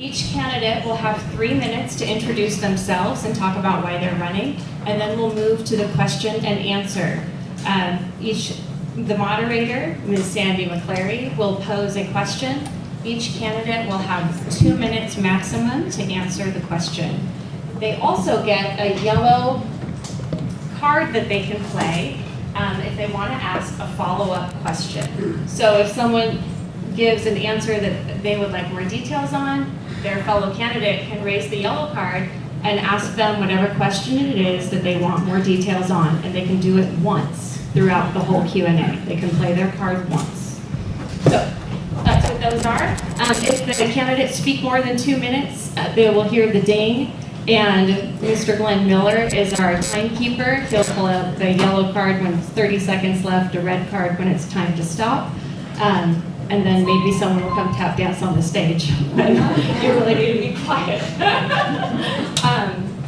Each candidate will have 3 minutes to introduce themselves and talk about why they're running, and then we'll move to the question and answer. The moderator, Ms. Sandy McClary, will pose a question. Each candidate will have 2 minutes maximum to answer the question. They also get a yellow card that they can play if they want to ask a follow-up question. So if someone gives an answer that they would like more details on, their fellow candidate can raise the yellow card and ask them whatever question it is that they want more details on, and they can do it once throughout the whole Q&A. They can play their card once. So that's what those are. If the candidates speak more than 2 minutes, they will hear the ding, and Mr. Glenn Miller is our timekeeper. He'll pull out the yellow card when it's 30 seconds left, a red card when it's time to stop. And then maybe someone will come tap dance on the stage. You really need to be quiet.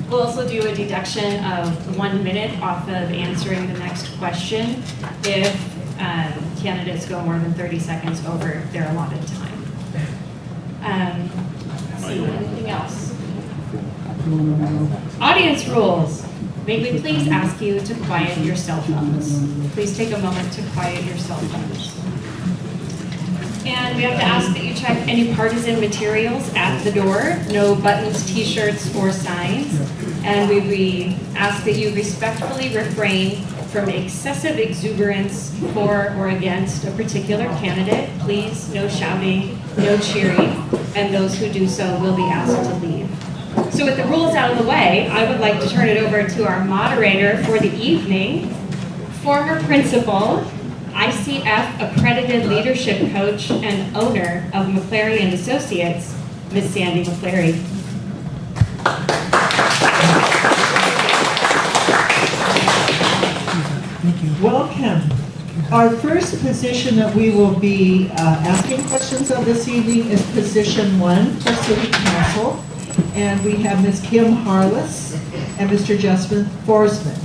We'll also do a deduction of 1 minute off of answering the next question if candidates go more than 30 seconds over their allotted time. Let's see, anything else? Audience rules. May we please ask you to quiet your cell phones. Please take a moment to quiet your cell phones. And we have to ask that you check any partisan materials at the door, no buttons, t-shirts, or signs. And we ask that you respectfully refrain from excessive exuberance for or against a particular candidate. Please, no shouting, no cheering, and those who do so will be asked to leave. So with the rules out of the way, I would like to turn it over to our moderator for the evening, former principal, ICF accredited leadership coach and owner of McClary and Associates, Ms. Sandy McClary. Welcome. Our first position that we will be asking questions of this evening is position 1 for City Council. And we have Ms. Kim Harless and Mr. Justin Forsman.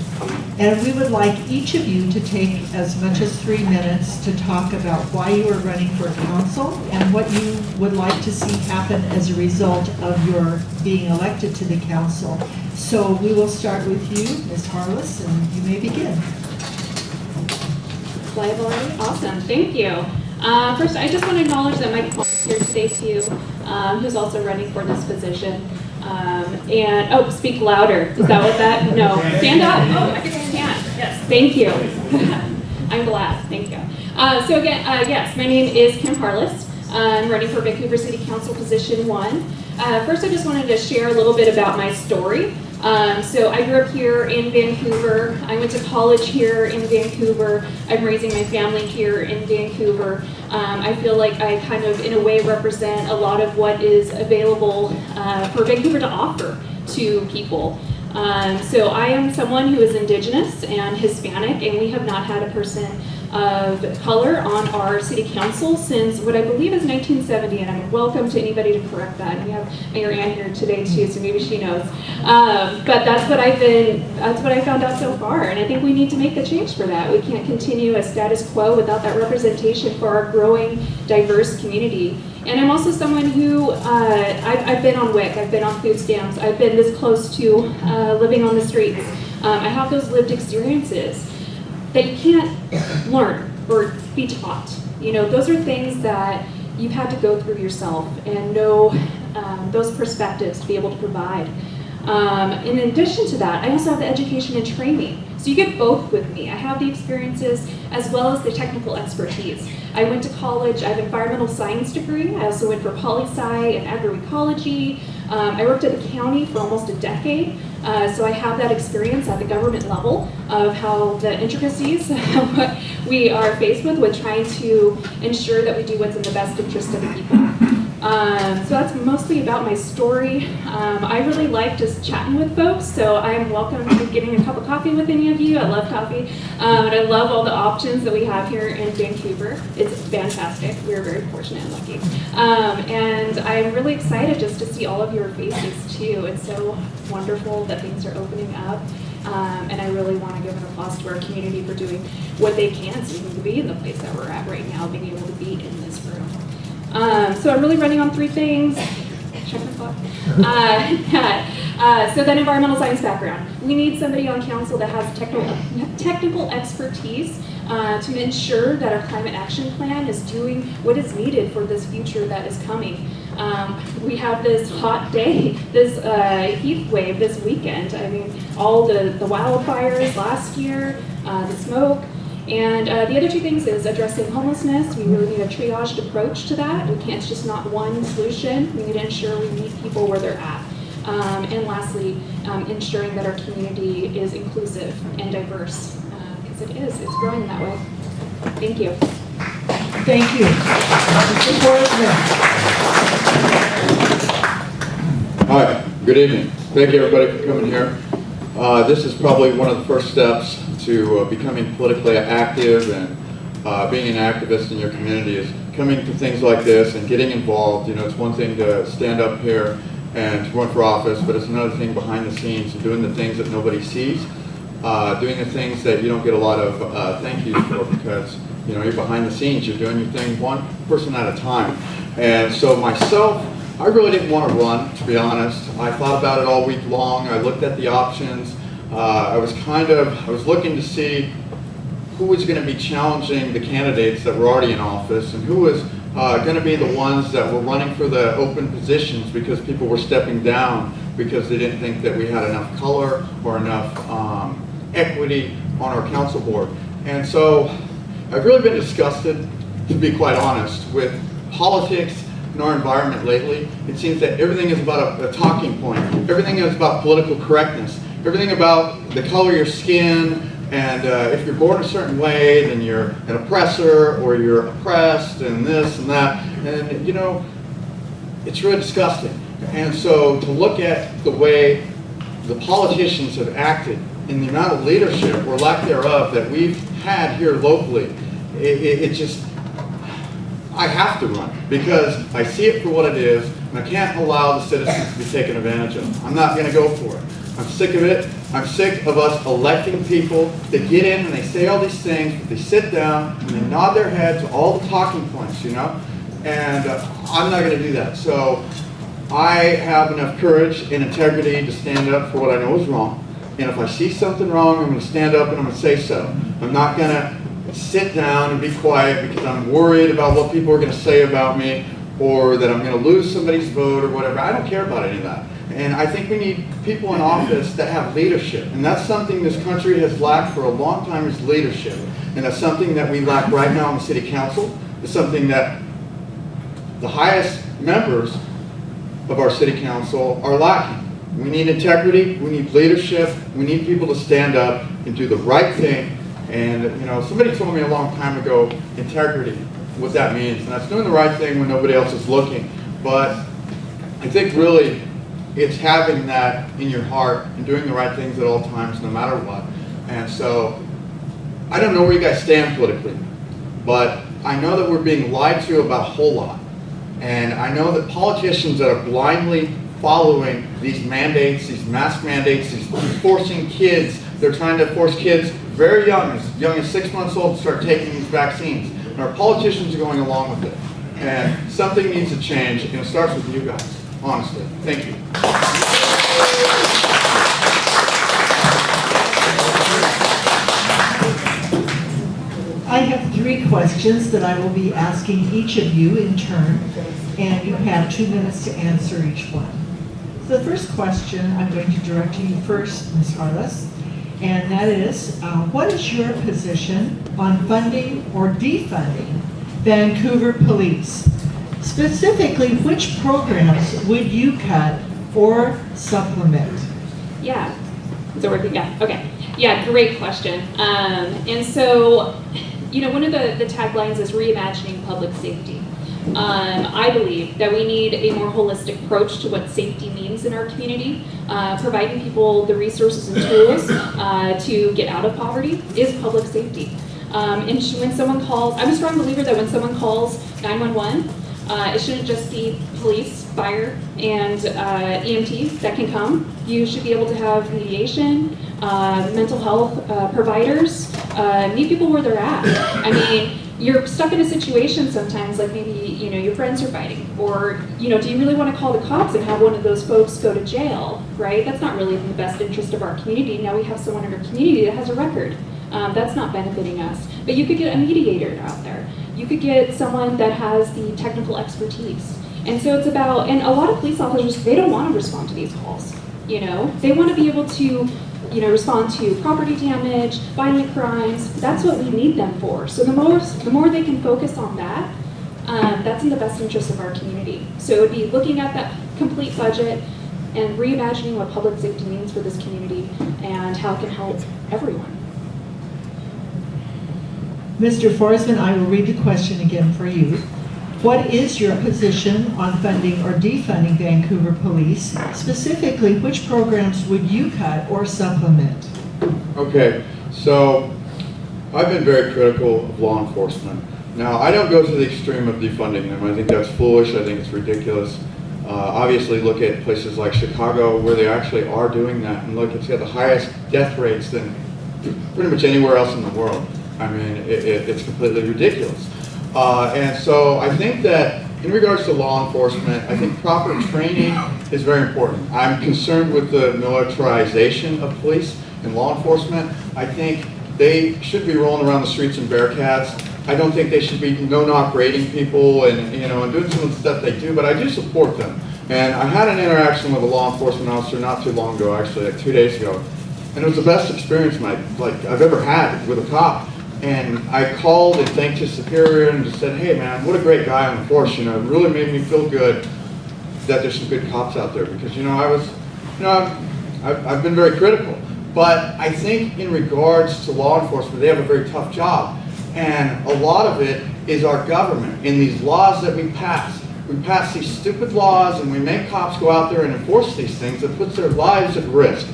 And we would like each of you to take as much as 3 minutes to talk about why you are running for council and what you would like to see happen as a result of your being elected to the council. So we will start with you, Ms. Harless, and you may begin. Live already? Awesome, thank you. First, I just want to acknowledge that Mike is here today too, who's also running for this position. And speak louder. Is that what that? No. Stand up. Oh, I can stand. Yes. Thank you. I'm glad. Thank you. So again, yes, my name is Kim Harless. I'm running for Vancouver City Council position 1. First, I just wanted to share a little bit about my story. So I grew up here in Vancouver. I went to college here in Vancouver. I'm raising my family here in Vancouver. I feel like I kind of, in a way, represent a lot of what is available for Vancouver to offer to people. So I am someone who is Indigenous and Hispanic, and we have not had a person of color on our city council since what I believe is 1970, and I'm welcome to anybody to correct that. We have Mayor Ann here today too, so maybe she knows. But that's what I found out so far, and I think we need to make a change for that. We can't continue a status quo without that representation for our growing, diverse community. And I'm also someone who, I've been on WIC, I've been on food stamps, I've been this close to living on the streets. I have those lived experiences that you can't learn or be taught. You know, those are things that you've had to go through yourself and know those perspectives to be able to provide. In addition to that, I also have the education and training. So you get both with me. I have the experiences as well as the technical expertise. I went to college, I have an environmental science degree. I also went for poli-sci and agroecology. I worked at the county for almost a decade. So I have that experience at the government level of how the intricacies of what we are faced with trying to ensure that we do what's in the best interest of the people. So that's mostly about my story. I really like just chatting with folks, so I'm welcome to getting a cup of coffee with any of you. I love coffee, and I love all the options that we have here in Vancouver. It's fantastic. We're very fortunate and lucky. And I'm really excited just to see all of your faces too. It's so wonderful that things are opening up. And I really want to give an applause to our community for doing what they can so we can be in the place that we're at right now, being able to be in this room. So I'm really running on 3 things. Check So that environmental science background. We need somebody on council that has technical expertise to ensure that our climate action plan is doing what is needed for this future that is coming. We have this hot day, this heat wave this weekend. I mean, all the wildfires last year, the smoke. And the other two things is addressing homelessness. We really need a triaged approach to that. it's just not one solution. We need to ensure we meet people where they're at. And lastly, ensuring that our community is inclusive and diverse, because it's growing that way. Thank you. Thank you. Mr. Forsman. Hi, good evening. Thank you everybody for coming here. This is probably one of the first steps to becoming politically active and being an activist in your community is coming to things like this and getting involved. You know, it's one thing to stand up here and to run for office, but it's another thing behind the scenes and doing the things that nobody sees, doing the things that you don't get a lot of thank yous for because, you know, you're behind the scenes, you're doing your thing one person at a time. And so myself, I really didn't want to run, to be honest. I thought about it all week long. I looked at the options. I was looking to see who was going to be challenging the candidates that were already in office and who was going to be the ones that were running for the open positions because people were stepping down because they didn't think that we had enough color or enough equity on our council board. And so I've really been disgusted, to be quite honest, with politics in our environment lately. It seems that everything is about a talking point. Everything is about political correctness. Everything about the color of your skin, and if you're born a certain way, then you're an oppressor, or you're oppressed, and this and that. And, you know, it's really disgusting. And so to look at the way the politicians have acted and the amount of leadership, or lack thereof, that we've had here locally, it just, I have to run because I see it for what it is, and I can't allow the citizens to be taken advantage of. I'm not going to go for it. I'm sick of it. I'm sick of us electing people that get in and they say all these things, but they sit down and they nod their head to all the talking points, you know? And I'm not going to do that. So I have enough courage and integrity to stand up for what I know is wrong. And if I see something wrong, I'm going to stand up and I'm going to say so. I'm not going to sit down and be quiet because I'm worried about what people are going to say about me or that I'm going to lose somebody's vote or whatever. I don't care about any of that. And I think we need people in office that have leadership. And that's something this country has lacked for a long time, is leadership. And that's something that we lack right now in the city council. It's something that the highest members of our city council are lacking. We need integrity, we need leadership, we need people to stand up and do the right thing. And, you know, somebody told me a long time ago, integrity, what that means. And that's doing the right thing when nobody else is looking. But I think really it's having that in your heart and doing the right things at all times, no matter what. And so I don't know where you guys stand politically, but I know that we're being lied to about a whole lot. And I know that politicians that are blindly following these mandates, these mask mandates, these forcing kids, they're trying to force kids very young as 6 months old to start taking these vaccines. And our politicians are going along with it. And something needs to change, and it starts with you guys, honestly. Thank you. I have 3 questions that I will be asking each of you in turn, and you have 2 minutes to answer each one. So the first question I'm going to direct to you first, Ms. Harless, and that is, what is your position on funding or defunding Vancouver police? Specifically, which programs would you cut or supplement? Yeah. Is it working? Yeah. Okay. Yeah, great question. And so, you know, one of the taglines is reimagining public safety. I believe that we need a more holistic approach to what safety means in our community. Providing people the resources and tools to get out of poverty is public safety. And when someone calls, I'm a strong believer that when someone calls 911, it shouldn't just be police, fire, and EMTs that can come. You should be able to have mediation, mental health providers, meet people where they're at. I mean, you're stuck in a situation sometimes, like maybe, you know, your friends are fighting, or, you know, do you really want to call the cops and have one of those folks go to jail, right? That's not really in the best interest of our community. Now we have someone in our community that has a record. That's not benefiting us. But you could get a mediator out there. You could get someone that has the technical expertise. And so it's about, and a lot of police officers, they don't want to respond to these calls, you know? They want to be able to, you know, respond to property damage, violent crimes. That's what we need them for. So the more they can focus on that, that's in the best interest of our community. So it would be looking at that complete budget and reimagining what public safety means for this community and how it can help everyone. Mr. Forsman, I will read the question again for you. What is your position on funding or defunding Vancouver Police? Specifically, which programs would you cut or supplement? Okay, so I've been very critical of law enforcement. Now, I don't go to the extreme of defunding them. I think that's foolish. I think it's ridiculous. Obviously, look at places like Chicago where they actually are doing that. And look, it's got the highest death rates than pretty much anywhere else in the world. I mean, it's completely ridiculous. And so I think that in regards to law enforcement, I think proper training is very important. I'm concerned with the militarization of police and law enforcement. I think they should be rolling around the streets in Bearcats. I don't think they should be no-knock raiding people and, you know, and doing some of the stuff they do, but I do support them. And I had an interaction with a law enforcement officer not too long ago, actually, like 2 days ago. And it was the best experience I've ever had with a cop. And I called and thanked his superior and just said, hey man, what a great guy on the force, you know, it really made me feel good that there's some good cops out there, because, you know, I've been very critical. But I think in regards to law enforcement, they have a very tough job. And a lot of it is our government in these laws that we pass. We pass these stupid laws and we make cops go out there and enforce these things that puts their lives at risk.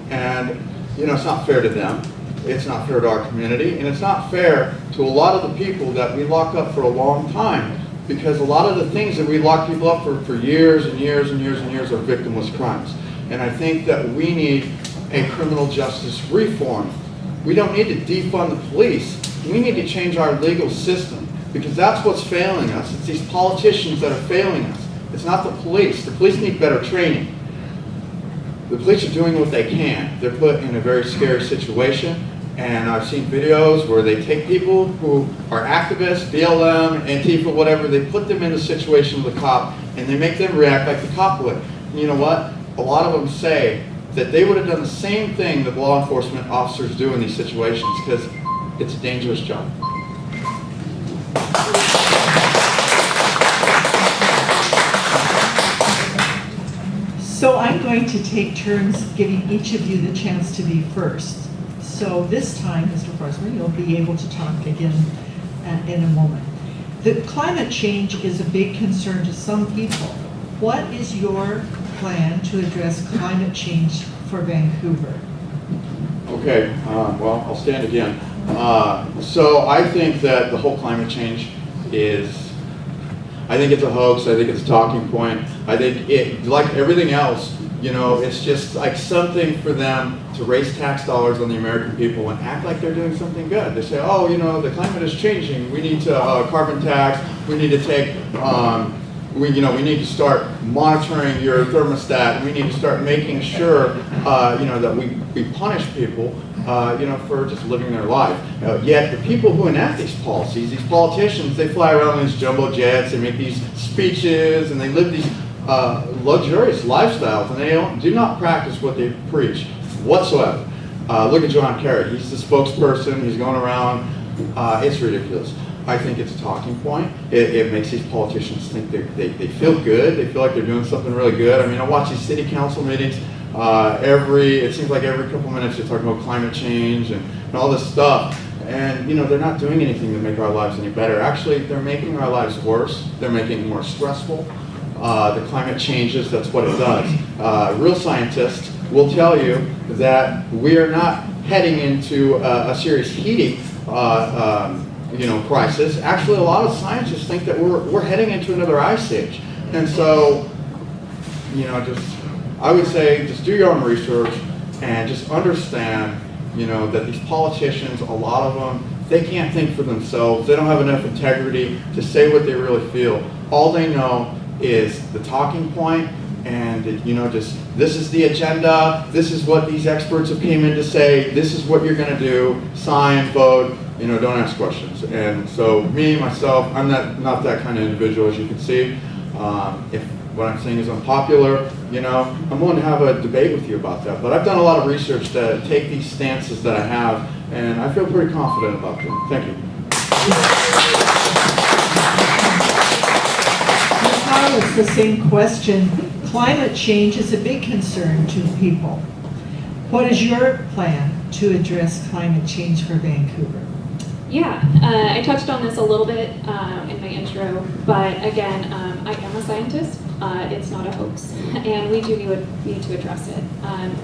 And, you know, it's not fair to them. It's not fair to our community, and it's not fair to a lot of the people that we lock up for a long time, because a lot of the things that we lock people up for years and years and years and years are victimless crimes. And I think that we need a criminal justice reform. We don't need to defund the police. We need to change our legal system, because that's what's failing us. It's these politicians that are failing us. It's not the police. The police need better training. The police are doing what they can. They're put in a very scary situation. And I've seen videos where they take people who are activists, BLM, Antifa, whatever, they put them in a situation with a cop, and they make them react like the cop would. And you know what? A lot of them say that they would have done the same thing that law enforcement officers do in these situations, because it's a dangerous job. So I'm going to take turns giving each of you the chance to be first. So this time, Mr. Forsman, you'll be able to talk again in a moment. The climate change is a big concern to some people. What is your plan to address climate change for Vancouver? Okay, well, I'll stand again. So I think that the whole climate change I think it's a hoax. I think it's a talking point. I think it, like everything else, you know, it's just like something for them to raise tax dollars on the American people and act like they're doing something good. They say, oh, you know, the climate is changing. We need to carbon tax. We need to take, we need to start monitoring your thermostat. We need to start making sure, you know, that we punish people, you know, for just living their life. Yet the people who enact these policies, these politicians, they fly around in these jumbo jets, they make these speeches, and they live these luxurious lifestyles, and they do not practice what they preach whatsoever. Look at John Kerry. He's the spokesperson. He's going around. It's ridiculous. I think it's a talking point. It makes these politicians think they feel good. They feel like they're doing something really good. I mean, I watch these city council meetings. It seems like every couple minutes they're talking about climate change and all this stuff. And, you know, they're not doing anything to make our lives any better. Actually, they're making our lives worse. They're making it more stressful. The climate changes, that's what it does. Real scientists will tell you that we are not heading into a serious heating you know, crisis. Actually, a lot of scientists think that we're heading into another ice age. And so, you know, I would say just do your own research and just understand, you know, that these politicians, a lot of them, they can't think for themselves. They don't have enough integrity to say what they really feel. All they know is the talking point, and just this is the agenda, this is what these experts have came in to say, this is what you're going to do, sign, vote, don't ask questions. And so me, myself, I'm not that kind of individual, as you can see. If what I'm saying is unpopular, I'm willing to have a debate with you about that. But I've done a lot of research to take these stances that I have, and I feel pretty confident about them. Thank you. It's the same question. Climate change is a big concern to people. What is your plan to address climate change for Vancouver? Yeah, I touched on this a little bit in my intro, but again, I am a scientist. It's not a hoax, and we do need to address it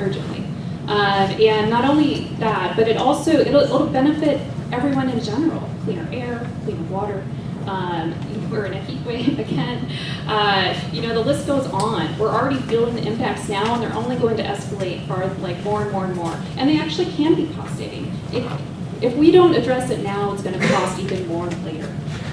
urgently. And not only that, but it'll benefit everyone in general. Cleaner air, cleaner water. We're in a heat wave again. The list goes on. We're already feeling the impacts now, and they're only going to escalate for more and more and more. And they actually can be cost-saving. If we don't address it now, it's going to cost even more later.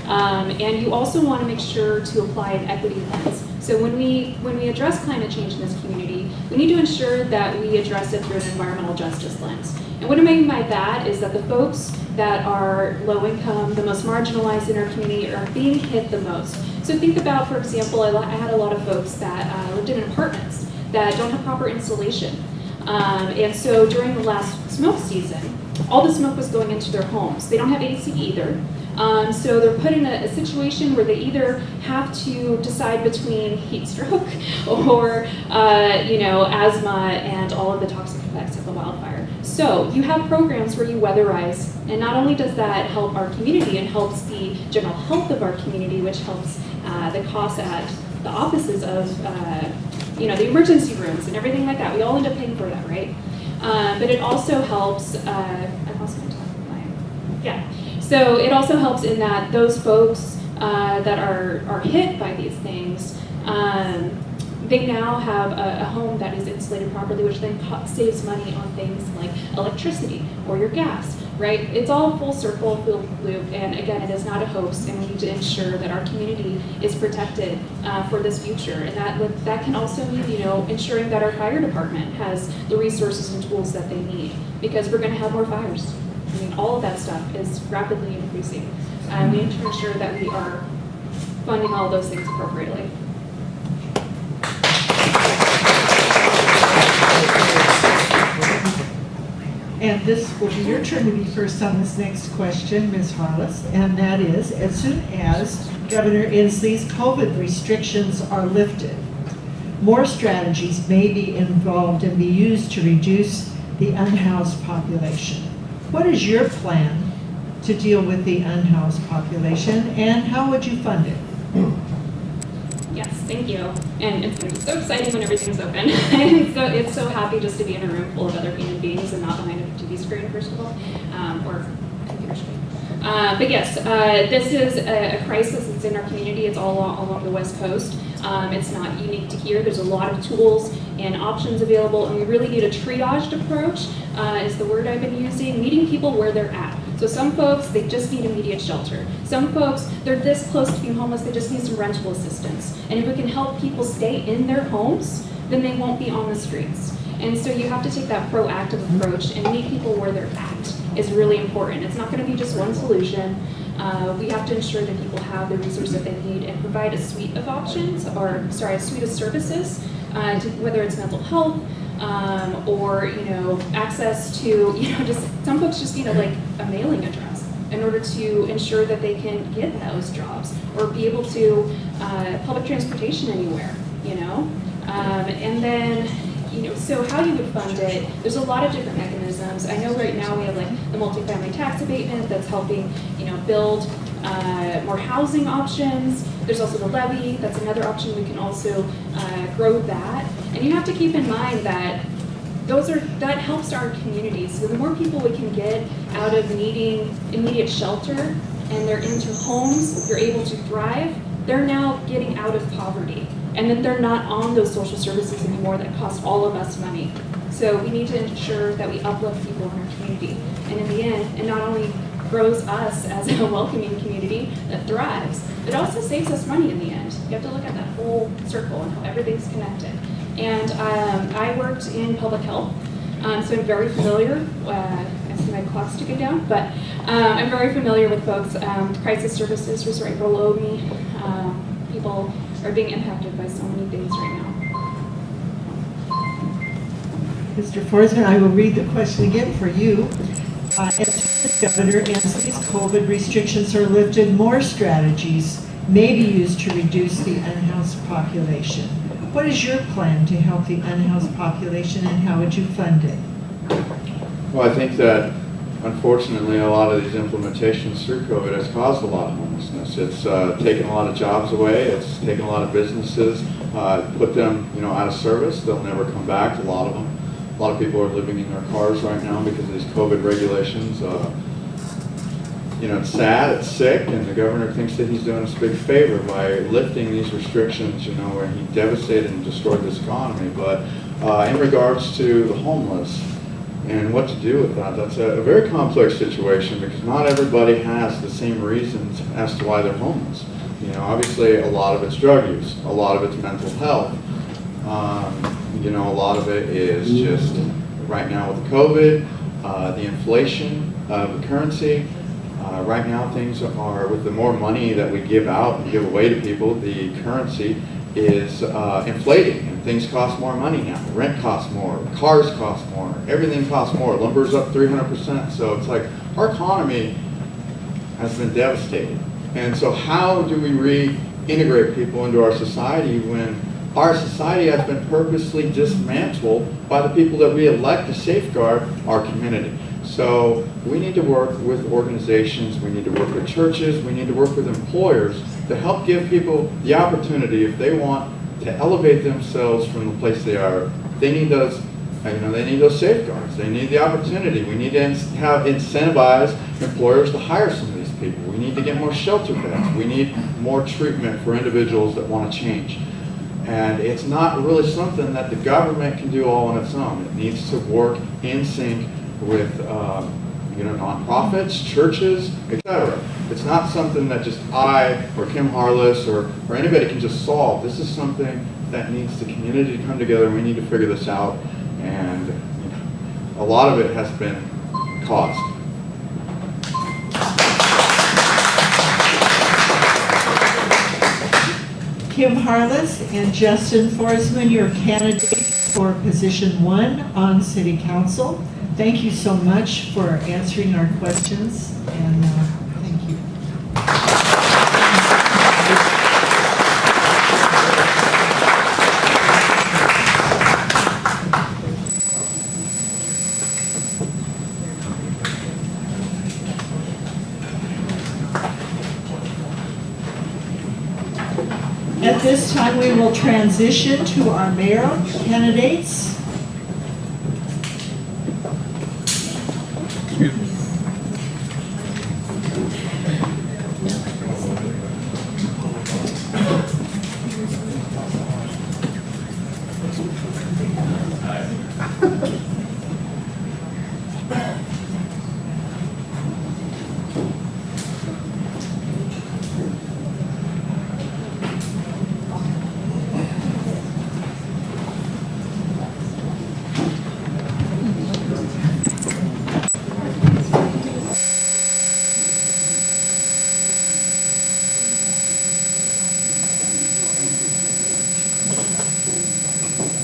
And you also want to make sure to apply an equity lens. So when we address climate change in this community, we need to ensure that we address it through an environmental justice lens. And what I mean by that is that the folks that are low income, the most marginalized in our community, are being hit the most. So think about, for example, I had a lot of folks that lived in apartments that don't have proper insulation. And so during the last smoke season, all the smoke was going into their homes. They don't have AC either. So they're put in a situation where they either have to decide between heat stroke or, asthma and all of the toxic effects of the wildfire. So you have programs where you weatherize, and not only does that help our community and helps the general health of our community, which helps the costs at the offices of, the emergency rooms and everything like that. We all end up paying for that, right? But it also helps, I lost my talking line. So it also helps in that those folks that are hit by these things, they now have a home that is insulated properly, which then saves money on things like electricity or your gas, right? It's all full circle, full loop, and again, it is not a hoax, and we need to ensure that our community is protected for this future. And that can also mean, ensuring that our fire department has the resources and tools that they need, because we're going to have more fires. I mean, all of that stuff is rapidly increasing. We need to ensure that we are funding all of those things appropriately. And this will be your turn to be first on this next question, Ms. Harless, and that is, as soon as Governor Inslee's COVID restrictions are lifted, more strategies may be involved and be used to reduce the unhoused population. What is your plan to deal with the unhoused population, and how would you fund it? Yes, thank you. And it's going to be so exciting when everything's open. It's so happy just to be in a room full of other human beings and not behind a TV screen, first of all, or computer screen. But yes, this is a crisis that's in our community. It's all along the West Coast. It's not unique to here. There's a lot of tools and options available, and we really need a triaged approach, is the word I've been using, meeting people where they're at. So some folks, they just need immediate shelter. Some folks, they're this close to being homeless, they just need some rental assistance. And if we can help people stay in their homes, then they won't be on the streets. And so you have to take that proactive approach and meet people where they're at is really important. It's not going to be just one solution. We have to ensure that people have the resources that they need and provide a suite of options, a suite of services, whether it's mental health, or access to just some folks just need a mailing address in order to ensure that they can get those jobs or be able to public transportation anywhere, and then so how you would fund it, there's a lot of different mechanisms. I know right now we have the multifamily tax abatement that's helping build more housing options. There's also the levy, that's another option. We can also grow that. And you have to keep in mind that that helps our communities. So the more people we can get out of needing immediate shelter and they're into homes, they're able to thrive, they're now getting out of poverty. And then they're not on those social services anymore that cost all of us money. So we need to ensure that we uplift people in our community. And in the end, and not only grows us as a welcoming community that thrives. It also saves us money in the end. You have to look at that whole circle and how everything's connected. And I worked in public health, so I'm very familiar. I see my clock's ticking down, but I'm very familiar with folks. Crisis services was right below me. People are being impacted by so many things right now. Mr. Forsman, I will read the question again for you. As the governor and city's COVID restrictions are lifted, more strategies may be used to reduce the unhoused population. What is your plan to help the unhoused population, and how would you fund it? Well, I think that unfortunately a lot of these implementations through COVID has caused a lot of homelessness. It's taken a lot of jobs away. It's taken a lot of businesses, put them, out of service. They'll never come back. A lot of them. A lot of people are living in their cars right now because of these COVID regulations. It's sad, it's sick, and the governor thinks that he's doing us a big favor by lifting these restrictions, where he devastated and destroyed this economy. But in regards to the homeless and what to do with that, that's a very complex situation because not everybody has the same reasons as to why they're homeless. Obviously a lot of it's drug use, a lot of it's mental health. A lot of it is just right now with COVID, the inflation of the currency. Right now things are, with the more money that we give out and give away to people, the currency is inflating and things cost more money now. Rent costs more, cars cost more, everything costs more. Lumber's up 300%. So it's like our economy has been devastated. And so how do we reintegrate people into our society when our society has been purposely dismantled by the people that we elect to safeguard our community? So we need to work with organizations, we need to work with churches, we need to work with employers to help give people the opportunity, if they want to elevate themselves from the place they are. They need those, they need those safeguards. They need the opportunity. We need to incentivize employers to hire some of these people. We need to get more shelter beds. We need more treatment for individuals that want to change. And it's not really something that the government can do all on its own. It needs to work in sync with nonprofits, churches, etc. It's not something that just I or Kim Harless or anybody can just solve. This is something that needs the community to come together. We need to figure this out, and a lot of it has been caused. Kim Harless and Justin Forsman, your candidates for position 1 on City Council. Thank you so much for answering our questions, and thank you. At this time, we will transition to our mayoral candidates.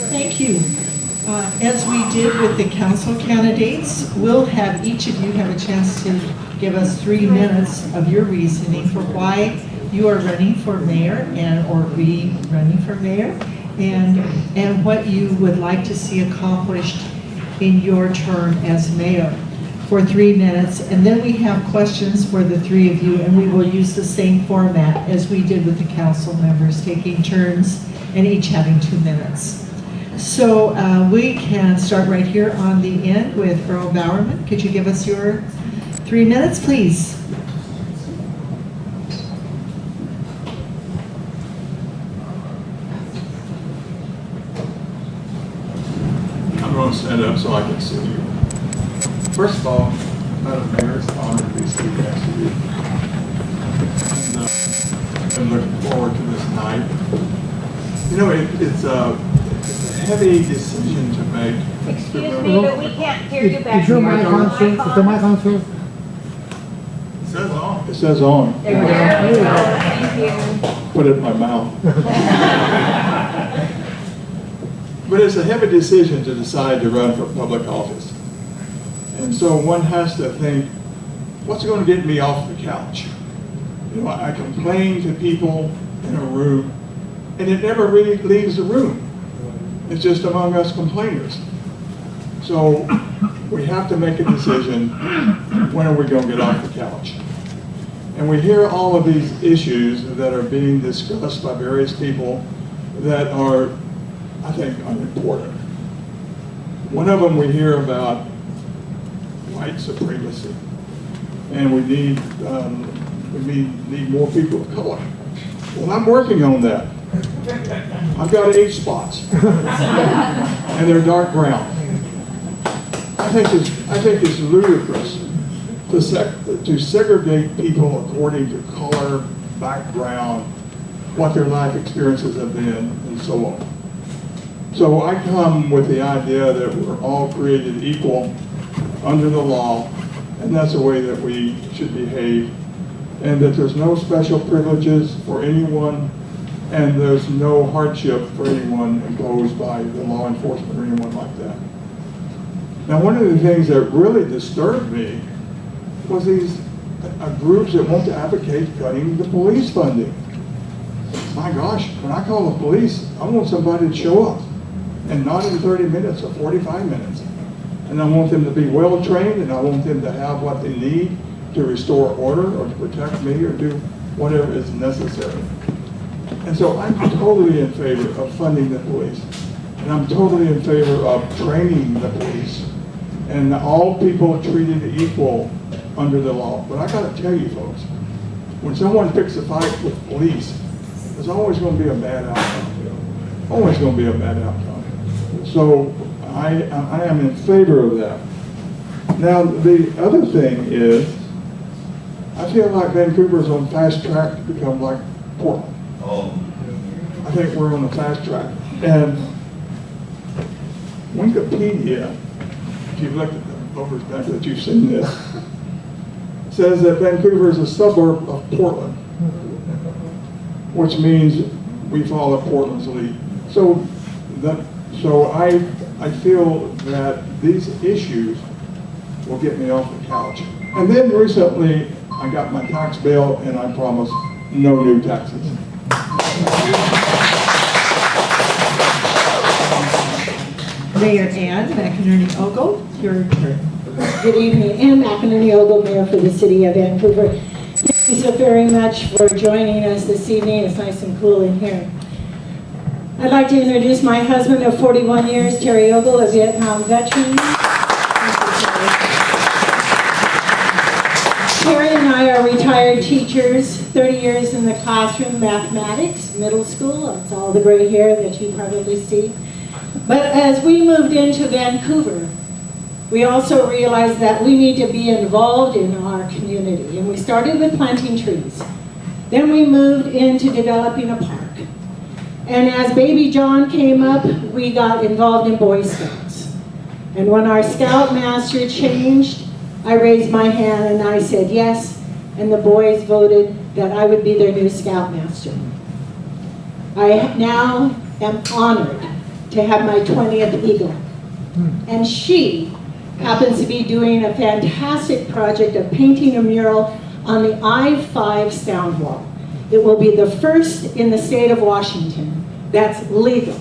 Thank you. As we did with the council candidates, we'll have each of you have a chance to give us 3 minutes of your reasoning for why you are running for mayor or be running for mayor, and what you would like to see accomplished in your term as mayor for 3 minutes. And then we have questions for the 3 of you, and we will use the same format as we did with the council members, taking turns and each having 2 minutes. So we can start right here on the end with Earl Bowerman. Could you give us your 3 minutes, please? I'm going to stand up so I can see you. First of all, Madam Mayor, it's an honor to be sitting next to you. And I'm looking forward to this night. You know, it's a heavy decision to make. Excuse me, but we can't hear you back Is your here. mic on, sir? Is the mic on, sir? It says on. It says on. There we go. Thank you. Put it in my mouth. But it's a heavy decision to decide to run for public office. And so one has to think, what's going to get me off the couch? You know, I complain to people in a room, and it never really leaves the room. It's just among us complainers. So we have to make a decision, when are we going to get off the couch? And we hear all of these issues that are being discussed by various people that are, I think, unimportant. One of them we hear about white supremacy, and we need more people of color. Well, I'm working on that. I've got 8 spots, and they're dark brown. I think it's ludicrous to segregate people according to color, background, what their life experiences have been, and so on. So I come with the idea that we're all created equal under the law, and that's the way that we should behave, and that there's no special privileges for anyone, and there's no hardship for anyone imposed by the law enforcement or anyone like that. Now, one of the things that really disturbed me was these groups that want to advocate cutting the police funding. My gosh, when I call the police, I want somebody to show up, and not in 30 minutes or 45 minutes. And I want them to be well trained, and I want them to have what they need to restore order or to protect me or do whatever is necessary. And so I'm totally in favor of funding the police. And I'm totally in favor of training the police. And all people treated equal under the law. But I gotta tell you folks, when someone picks a fight with police, there's always gonna be a bad outcome. Always gonna be a bad outcome. So I am in favor of that. Now, the other thing is, I feel like Vancouver's on fast track to become like Portland. I think we're on a fast track. And Wikipedia, if you've looked at the voters back that you've seen this, says that Vancouver is a suburb of Portland, which means we follow Portland's lead. So I feel that these issues will get me off the couch. And then recently, I got my tax bill, and I promised no new taxes. Mayor Ann McInerney-Ogle, your turn. Good evening, Ann McInerney-Ogle, Mayor for the City of Vancouver. Thank you so very much for joining us this evening. It's nice and cool in here. I'd like to introduce my husband of 41 years, Terry Ogle, a Vietnam veteran. Terry and I are retired teachers, 30 years in the classroom, mathematics, middle school. That's all the gray hair that you probably see. But as we moved into Vancouver, we also realized that we need to be involved in our community. And we started with planting trees. Then we moved into developing a park. And as baby John came up, we got involved in Boy Scouts. And when our Scoutmaster changed, I raised my hand and I said yes, and the boys voted that I would be their new Scoutmaster. I now am honored to have my 20th Eagle. And she happens to be doing a fantastic project of painting a mural on the I-5 sound wall. It will be the first in the state of Washington that's legal.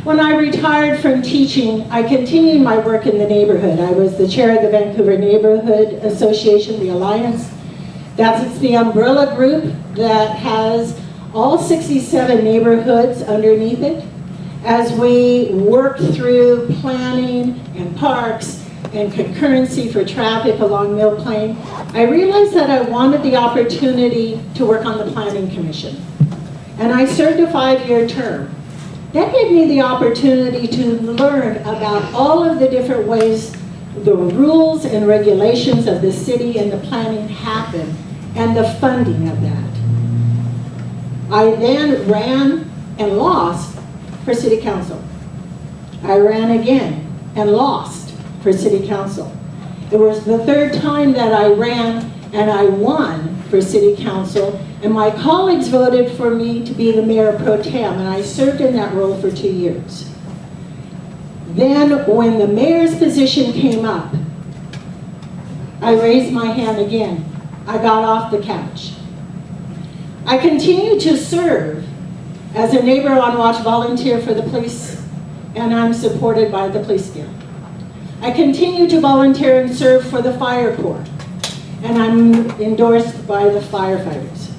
When I retired from teaching, I continued my work in the neighborhood. I was the chair of the Vancouver Neighborhood Association, the Alliance. It's the umbrella group that has all 67 neighborhoods underneath it. As we work through planning and parks and concurrency for traffic along Mill Plain, I realized that I wanted the opportunity to work on the Planning Commission. And I served a 5-year term. That gave me the opportunity to learn about all of the different ways the rules and regulations of the city and the planning happen and the funding of that. I then ran and lost for city council. I ran again and lost for city council. It was the third time that I ran and I won for city council, and my colleagues voted for me to be the mayor pro tem, and I served in that role for 2 years. Then when the mayor's position came up, I raised my hand again. I got off the couch. I continued to serve as a neighbor on watch volunteer for the police, and I'm supported by the police guild. I continue to volunteer and serve for the fire corps, and I'm endorsed by the firefighters.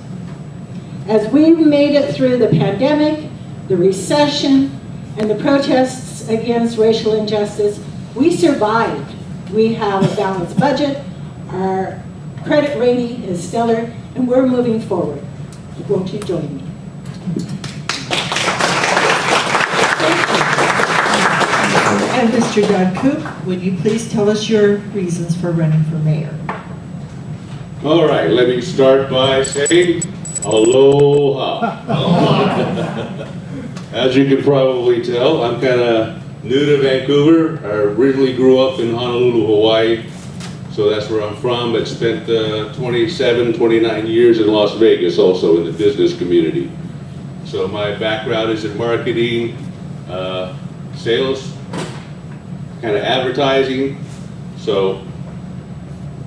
As we made it through the pandemic, the recession, and the protests against racial injustice, we survived. We have a balanced budget, our credit rating is stellar, and we're moving forward. Won't you join me? And Mr. Doug Coop, would you please tell us your reasons for running for mayor? All right, let me start by saying aloha. As you can probably tell, I'm kind of new to Vancouver. I originally grew up in Honolulu, Hawaii, so that's where I'm from, but spent 29 years in Las Vegas also in the business community. So my background is in marketing, sales, kind of advertising. So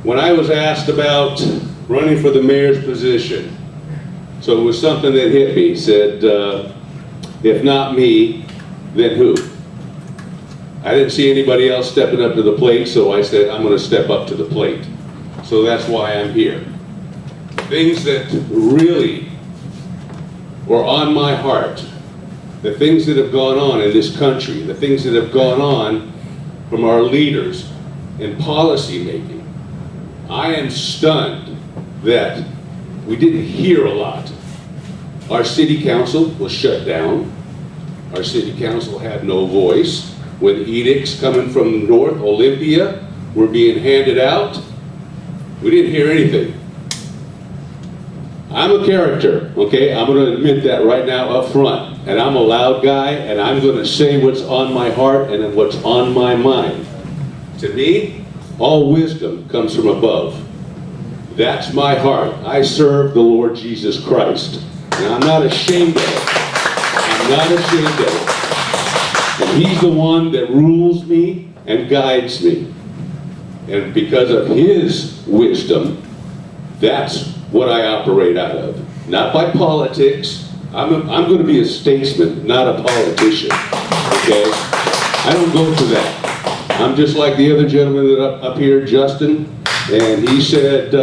when I was asked about running for the mayor's position, so it was something that hit me, said, if not me, then who? I didn't see anybody else stepping up to the plate, so I said, I'm going to step up to the plate. So that's why I'm here. Things that really were on my heart, the things that have gone on in this country, the things that have gone on from our leaders in policy making. I am stunned that we didn't hear a lot. Our city council was shut down. Our city council had no voice. When edicts coming from North Olympia were being handed out, we didn't hear anything. I'm a character, okay? I'm going to admit that right now up front. And I'm a loud guy, and I'm going to say what's on my heart and what's on my mind. To me, all wisdom comes from above. That's my heart. I serve the Lord Jesus Christ. And I'm not ashamed of it. I'm not ashamed of it. And He's the one that rules me and guides me. And because of His wisdom, that's what I operate out of. Not by politics. I'm going to be a statesman, not a politician. Okay? I don't go for that. I'm just like the other gentleman that up here, Justin, and he said,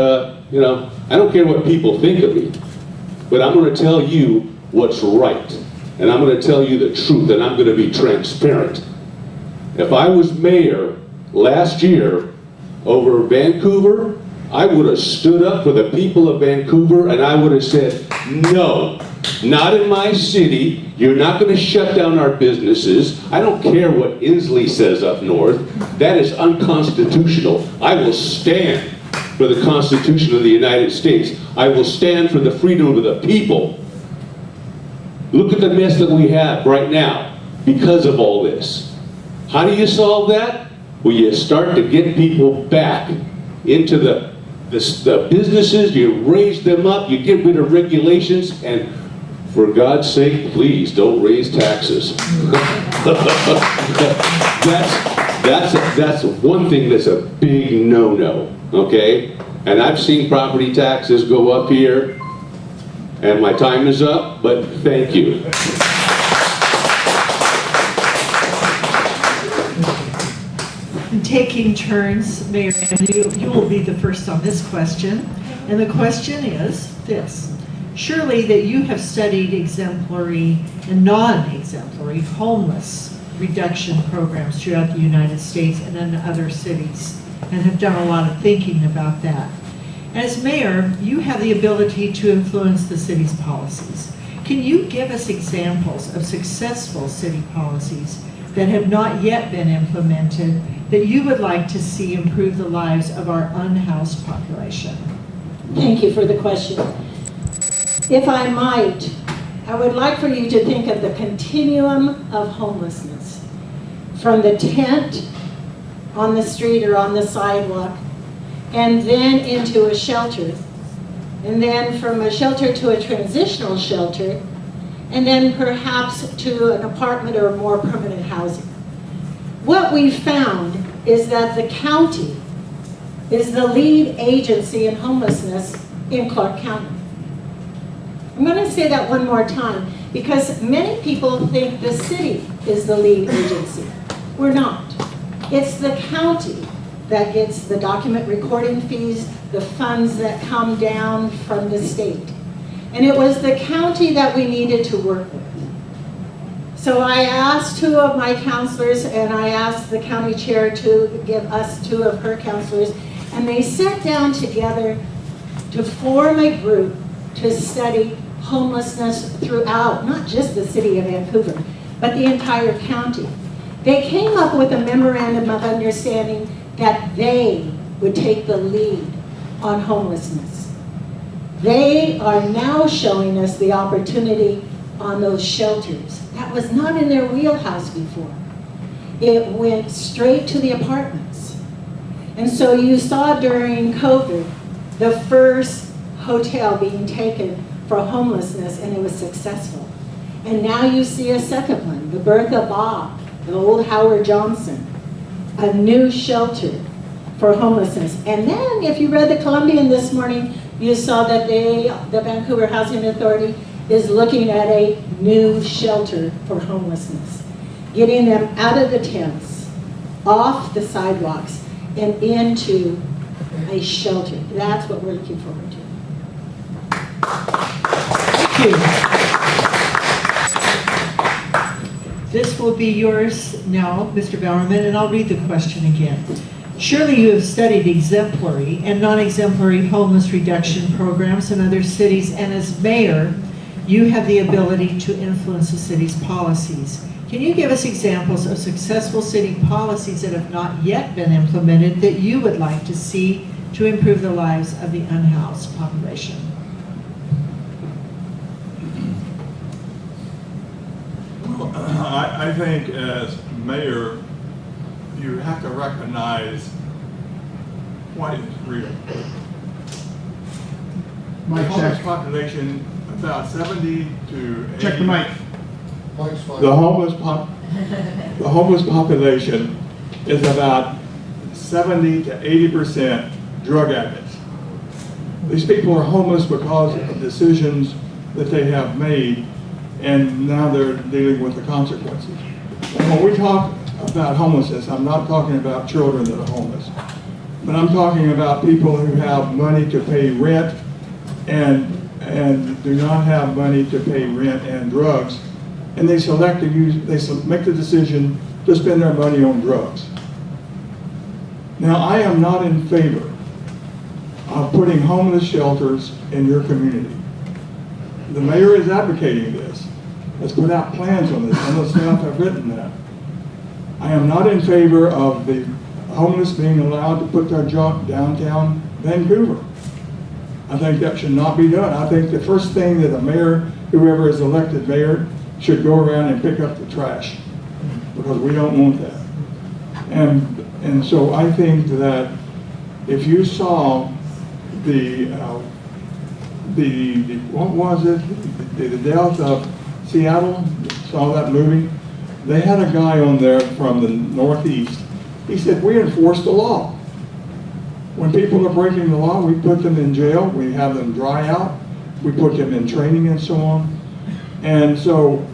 you know, I don't care what people think of me, but I'm going to tell you what's right. And I'm going to tell you the truth, and I'm going to be transparent. If I was mayor last year over Vancouver, I would have stood up for the people of Vancouver, and I would have said, no, not in my city. You're not going to shut down our businesses. I don't care what Inslee says up north. That is unconstitutional. I will stand for the Constitution of the United States. I will stand for the freedom of the people. Look at the mess that we have right now because of all this. How do you solve that? Well, you start to get people back into the businesses, you raise them up, you get rid of regulations, and for God's sake, please don't raise taxes. That's one thing that's a big no-no, okay? And I've seen property taxes go up here, and my time is up, but thank you. And taking turns, Mayor, and you will be the first on this question. And the question is this. Surely that you have studied exemplary and non-exemplary homeless reduction programs throughout the United States and in other cities, and have done a lot of thinking about that. As mayor, you have the ability to influence the city's policies. Can you give us examples of successful city policies that have not yet been implemented that you would like to see improve the lives of our unhoused population? Thank you for the question. If I might, I would like for you to think of the continuum of homelessness. From the tent on the street or on the sidewalk, and then into a shelter, and then from a shelter to a transitional shelter, and then perhaps to an apartment or more permanent housing. What we found is that the county is the lead agency in homelessness in Clark County. I'm going to say that one more time because many people think the city is the lead agency. We're not. It's the county that gets the document recording fees, the funds that come down from the state. And it was the county that we needed to work with. So I asked 2 of my counselors, and I asked the county chair to give us 2 of her counselors, and they sat down together to form a group to study homelessness throughout, not just the city of Vancouver, but the entire county. They came up with a memorandum of understanding that they would take the lead on homelessness. They are now showing us the opportunity on those shelters. That was not in their wheelhouse before. It went straight to the apartments. And so you saw during COVID, the first hotel being taken for homelessness, and it was successful. And now you see a second one, the Bertha Bob, the old Howard Johnson, a new shelter for homelessness. And then if you read the Columbian this morning, you saw that the Vancouver Housing Authority is looking at a new shelter for homelessness, getting them out of the tents, off the sidewalks, and into a shelter. That's what we're looking forward to. Thank you. This will be yours now, Mr. Bowerman, and I'll read the question again. Surely you have studied exemplary and non-exemplary homeless reduction programs in other cities, and as mayor, you have the ability to influence the city's policies. Can you give us examples of successful city policies that have not yet been implemented that you would like to see to improve the lives of the unhoused population? Well, I think as mayor, you have to recognize what is real. The homeless population, about 70 to 80. Check the mic. The homeless population is about 70 to 80% drug addicts. These people are homeless because of decisions that they have made, and now they're dealing with the consequences. And when we talk about homelessness, I'm not talking about children that are homeless, but I'm talking about people who have money to pay rent and do not have money to pay rent and drugs, and they select to make the decision to spend their money on drugs. Now, I am not in favor of putting homeless shelters in your community. The mayor is advocating this. Let's put out plans on this. Some of the staff have written that. I am not in favor of the homeless being allowed to put their junk downtown Vancouver. I think that should not be done. I think the first thing that a mayor, whoever is elected mayor, should go around and pick up the trash, because we don't want that. And so I think that if you saw what was it, the death of Seattle, saw that movie? They had a guy on there from the Northeast. He said, we enforce the law. When people are breaking the law, we put them in jail, we have them dry out, we put them in training and so on. And so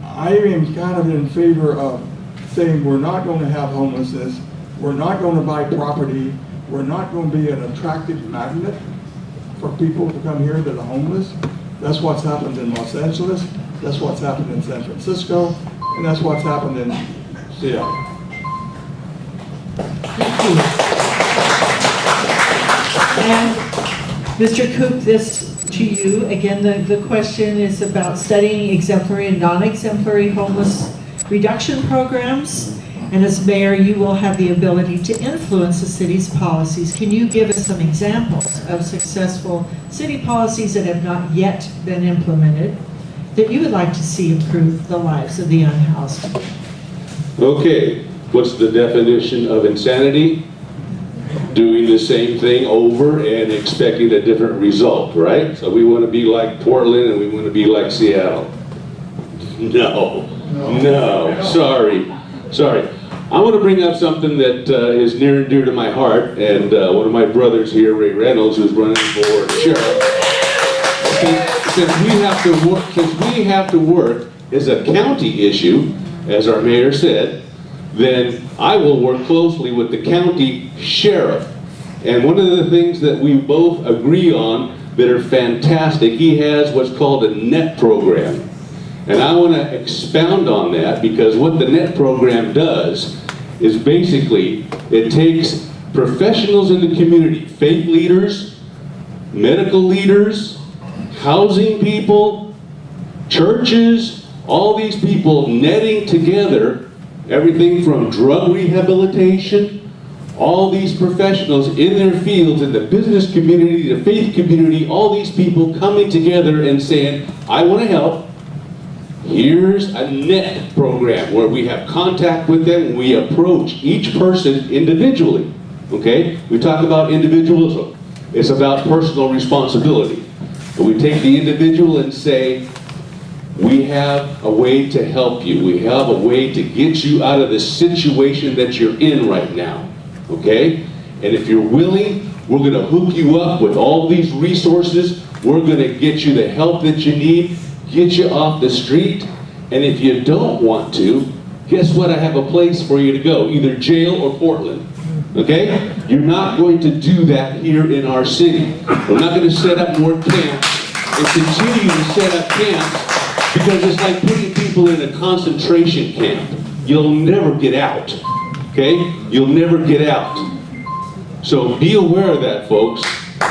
I am kind of in favor of saying we're not going to have homelessness, we're not going to buy property, we're not going to be an attractive magnet for people to come here that are homeless. That's what's happened in Los Angeles, that's what's happened in San Francisco, and that's what's happened in Seattle. Thank you. And Mr. Coop, this to you. Again, the question is about studying exemplary and non-exemplary homeless reduction programs. And as mayor, you will have the ability to influence the city's policies. Can you give us some examples of successful city policies that have not yet been implemented that you would like to see improve the lives of the unhoused? Okay, what's the definition of insanity? Doing the same thing over and expecting a different result, right? So we want to be like Portland and we want to be like Seattle. No, sorry. I want to bring up something that is near and dear to my heart, and one of my brothers here, Ray Reynolds, who's running for sheriff. Since we have to work as a county issue, as our mayor said, then I will work closely with the county sheriff. And one of the things that we both agree on that are fantastic, he has what's called a NET program. And I want to expound on that, because what the NET program does is basically it takes professionals in the community, faith leaders, medical leaders, housing people, churches, all these people netting together everything from drug rehabilitation, all these professionals in their fields, in the business community, the faith community, all these people coming together and saying, I want to help. Here's a NET program where we have contact with them and we approach each person individually. Okay? We talk about individualism. It's about personal responsibility. And we take the individual and say, we have a way to help you. We have a way to get you out of the situation that you're in right now. Okay? And if you're willing, we're going to hook you up with all these resources. We're going to get you the help that you need, get you off the street. And if you don't want to, guess what? I have a place for you to go, either jail or Portland. Okay? You're not going to do that here in our city. We're not going to set up more camps and continue to set up camps, because it's like putting people in a concentration camp. You'll never get out. Okay? You'll never get out. So be aware of that, folks.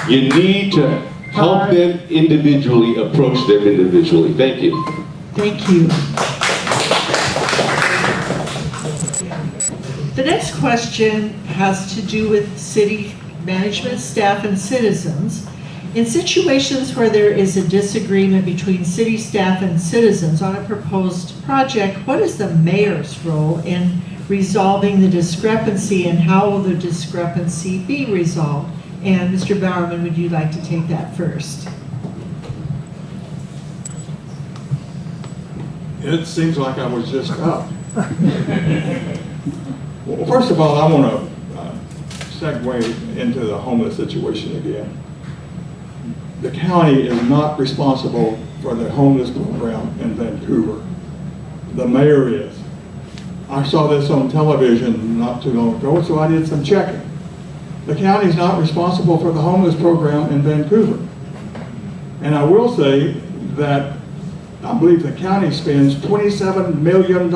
You need to help them individually, approach them individually. Thank you. Thank you. The next question has to do with city management, staff, and citizens. In situations where there is a disagreement between city staff and citizens on a proposed project, what is the mayor's role in resolving the discrepancy, and how will the discrepancy be resolved? And Mr. Bowerman, would you like to take that first? It seems like I was just up. Well, first of all, I want to segue into the homeless situation again. The county is not responsible for the homeless program in Vancouver. The mayor is. I saw this on television not too long ago, so I did some checking. The county is not responsible for the homeless program in Vancouver. And I will say that I believe the county spends $27 million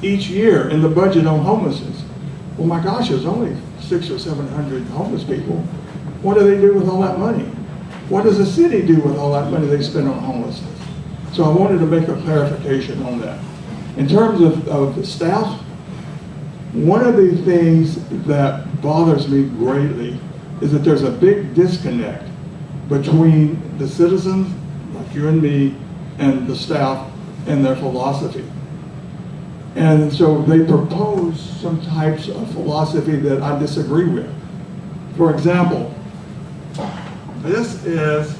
each year in the budget on homelessness. Well, my gosh, there's only 600 or 700 homeless people. What do they do with all that money? What does the city do with all that money they spend on homelessness? So I wanted to make a clarification on that. In terms of the staff, one of the things that bothers me greatly is that there's a big disconnect between the citizens, like you and me, and the staff and their philosophy. And so they propose some types of philosophy that I disagree with. For example, this is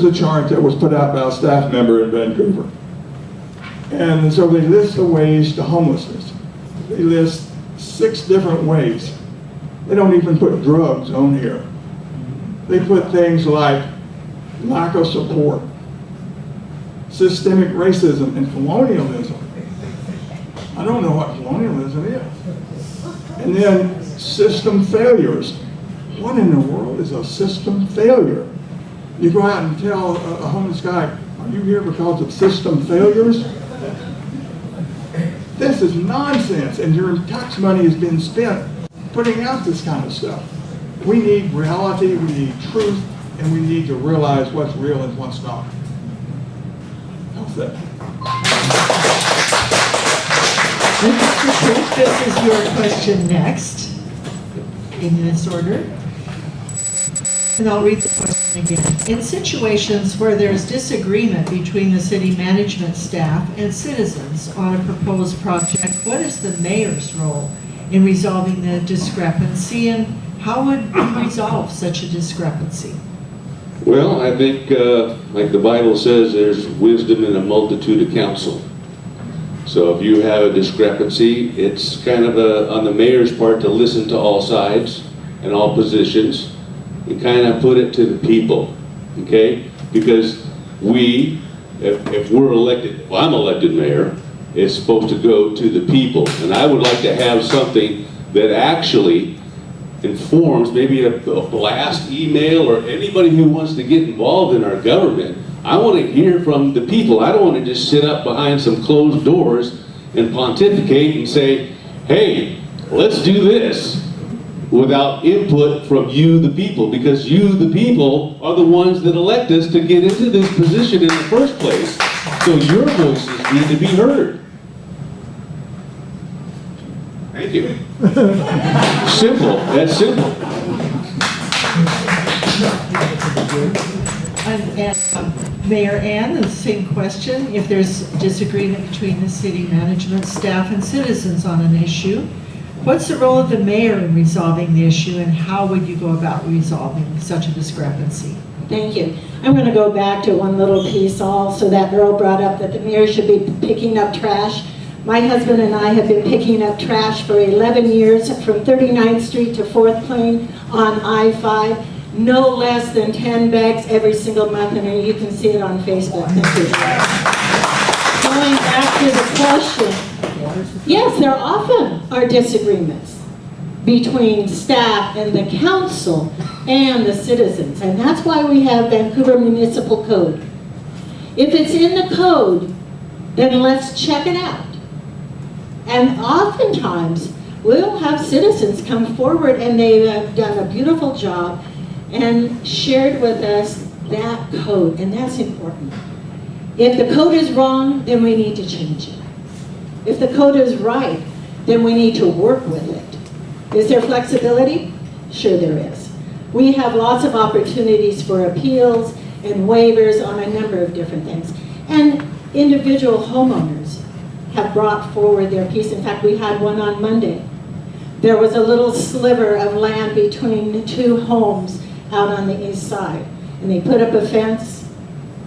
a chart that was put out by a staff member in Vancouver. And so they list the ways to homelessness. They list 6 different ways. They don't even put drugs on here. They put things like lack of support, systemic racism, and colonialism. I don't know what colonialism is. And then system failures. What in the world is a system failure? You go out and tell a homeless guy, are you here because of system failures? This is nonsense, and your tax money has been spent putting out this kind of stuff. We need reality, we need truth, and we need to realize what's real and what's not. That's it. Mr. Cook, this is your question next, in this order. And I'll read the question again. In situations where there's disagreement between the city management staff and citizens on a proposed project, what is the mayor's role in resolving the discrepancy, and how would you resolve such a discrepancy? Well, I think, like the Bible says, there's wisdom in a multitude of counsel. So if you have a discrepancy, it's kind of on the mayor's part to listen to all sides and all positions and kind of put it to the people, okay? Because we, if we're elected, well, I'm elected mayor, it's supposed to go to the people. And I would like to have something that actually informs, maybe a blast email, or anybody who wants to get involved in our government. I want to hear from the people. I don't want to just sit up behind some closed doors and pontificate and say, hey, let's do this, without input from you, the people, because you, the people, are the ones that elect us to get into this position in the first place. So your voices need to be heard. Thank you. Simple. That's simple. And Mayor Ann, the same question. If there's disagreement between the city management staff and citizens on an issue, what's the role of the mayor in resolving the issue, and how would you go about resolving such a discrepancy? Thank you. I'm going to go back to one little piece also that Earl brought up, that the mayor should be picking up trash. My husband and I have been picking up trash for 11 years from 39th Street to 4th Plain on I-5. No less than 10 bags every single month, and you can see it on Facebook. Thank you. Going back to the question, yes, there often are disagreements between staff and the council and the citizens, and that's why we have Vancouver Municipal Code. If it's in the code, then let's check it out. And oftentimes, we'll have citizens come forward, and they have done a beautiful job and shared with us that code, and that's important. If the code is wrong, then we need to change it. If the code is right, then we need to work with it. Is there flexibility? Sure there is. We have lots of opportunities for appeals and waivers on a number of different things. And individual homeowners have brought forward their piece. In fact, we had one on Monday. There was a little sliver of land between two homes out on the east side. And they put up a fence,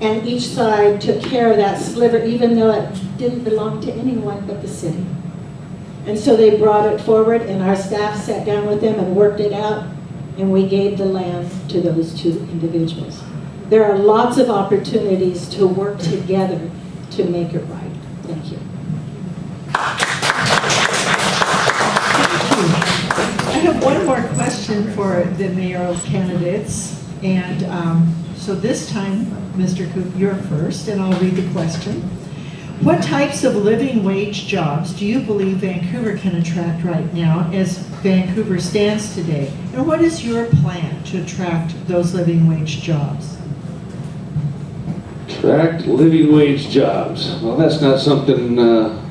and each side took care of that sliver, even though it didn't belong to anyone but the city. And so they brought it forward, and our staff sat down with them and worked it out, and we gave the land to those two individuals. There are lots of opportunities to work together to make it right. Thank you. I have one more question for the mayoral candidates, and so this time, Mr. Coop, you're first, and I'll read the question. What types of living wage jobs do you believe Vancouver can attract right now as Vancouver stands today? And what is your plan to attract those living wage jobs? Attract living wage jobs. Well, that's not something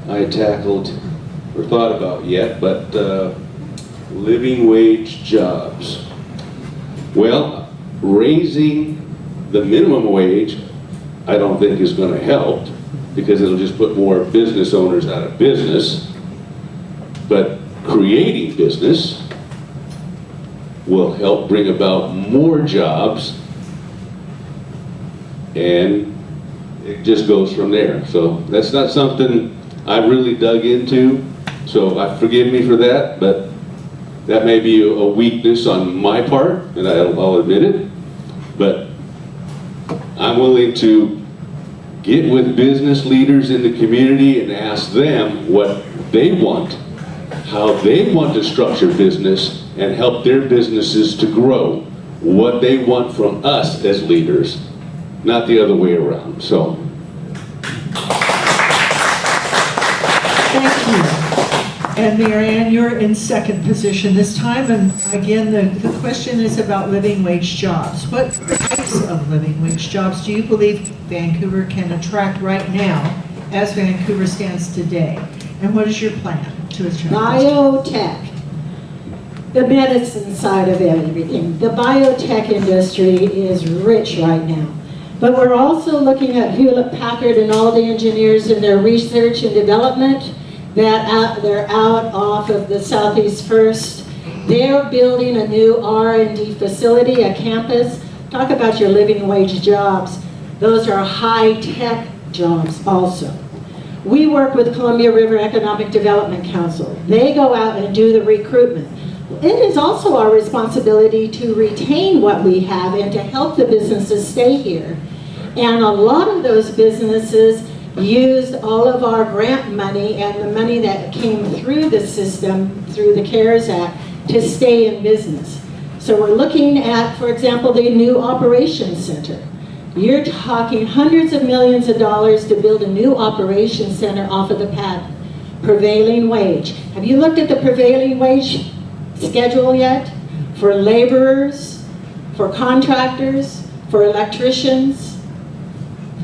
I tackled or thought about yet, but living wage jobs. Well, raising the minimum wage, I don't think is going to help, because it'll just put more business owners out of business. But creating business will help bring about more jobs, and it just goes from there. So that's not something I really dug into, so forgive me for that, but that may be a weakness on my part, and I'll admit it. But I'm willing to get with business leaders in the community and ask them what they want, how they want to structure business and help their businesses to grow, what they want from us as leaders, not the other way around. So. Thank you. And Mary Ann, you're in second position this time, and again, the question is about living wage jobs. What types of living wage jobs do you believe Vancouver can attract right now as Vancouver stands today? And what is your plan to attract? Biotech, the medicine side of everything. The biotech industry is rich right now. But we're also looking at Hewlett-Packard and all the engineers in their research and development that they're out off of the Southeast First. They're building a new R&D facility, a campus. Talk about your living wage jobs. Those are high-tech jobs also. We work with Columbia River Economic Development Council. They go out and do the recruitment. It is also our responsibility to retain what we have and to help the businesses stay here. And a lot of those businesses used all of our grant money and the money that came through the system, through the CARES Act, to stay in business. So we're looking at, for example, the new operations center. You're talking hundreds of millions of dollars to build a new operations center off of the pad. Prevailing wage. Have you looked at the prevailing wage schedule yet? For laborers, for contractors, for electricians?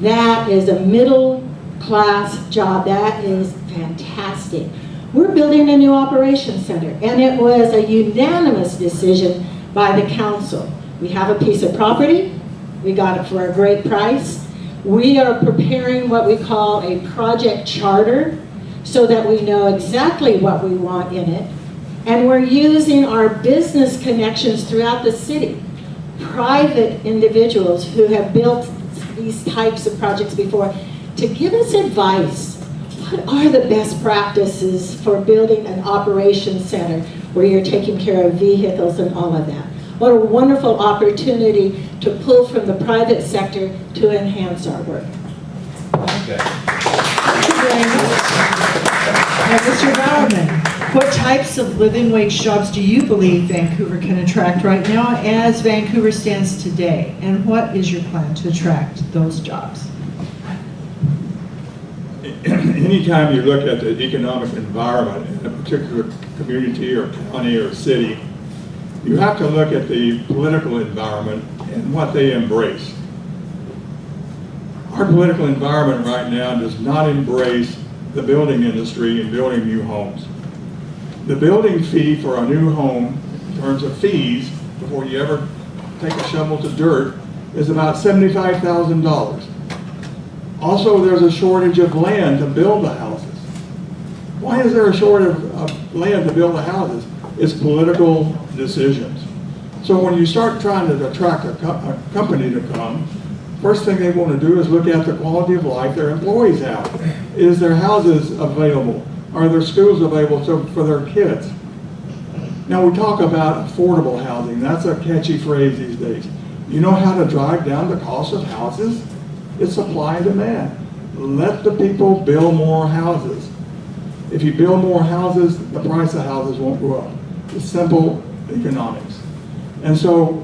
That is a middle class job. That is fantastic. We're building a new operations center, and it was a unanimous decision by the council. We have a piece of property. We got it for a great price. We are preparing what we call a project charter so that we know exactly what we want in it. And we're using our business connections throughout the city. Private individuals who have built these types of projects before to give us advice. What are the best practices for building an operations center where you're taking care of vehicles and all of that? What a wonderful opportunity to pull from the private sector to enhance our work. Okay. Thank you very much. Now, Mr. Bowerman, what types of living wage jobs do you believe Vancouver can attract right now as Vancouver stands today? And what is your plan to attract those jobs? Anytime you look at the economic environment in a particular community or county or city, you have to look at the political environment and what they embrace. Our political environment right now does not embrace the building industry and building new homes. The building fee for a new home, in terms of fees, before you ever take a shovel to dirt, is about $75,000. Also, there's a shortage of land to build the houses. Why is there a shortage of land to build the houses? It's political decisions. So when you start trying to attract a company to come, first thing they want to do is look at the quality of life their employees have. Is their houses available? Are there schools available for their kids? Now we talk about affordable housing. That's a catchy phrase these days. You know how to drive down the cost of houses? It's supply and demand. Let the people build more houses. If you build more houses, the price of houses won't go up. It's simple economics. And so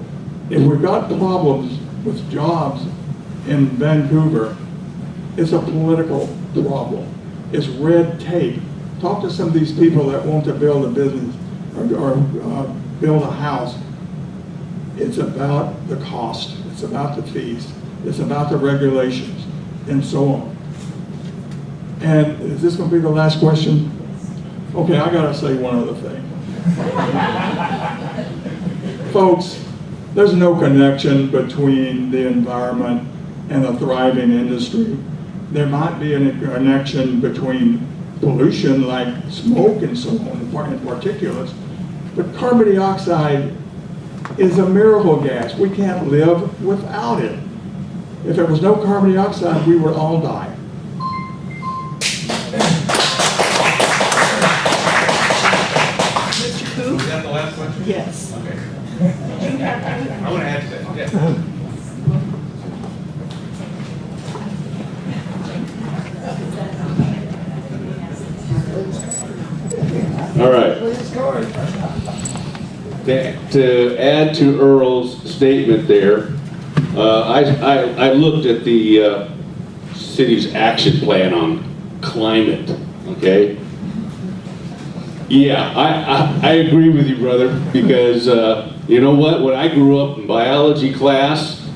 if we've got problems with jobs in Vancouver, it's a political problem. It's red tape. Talk to some of these people that want to build a business or build a house. It's about the cost. It's about the fees. It's about the regulations and so on. And is this going to be the last question? Okay, I got to say one other thing. Folks, there's no connection between the environment and a thriving industry. There might be a connection between pollution like smoke and so on, and particulates, but carbon dioxide is a miracle gas. We can't live without it. If there was no carbon dioxide, we would all die. Mr. Coop? Is that the last question? Yes. Okay. I want to add to that. Yeah. All right. To add to Earl's statement there, I looked at the city's action plan on climate, okay? Yeah, I agree with you, brother, because you know what? When I grew up in biology class,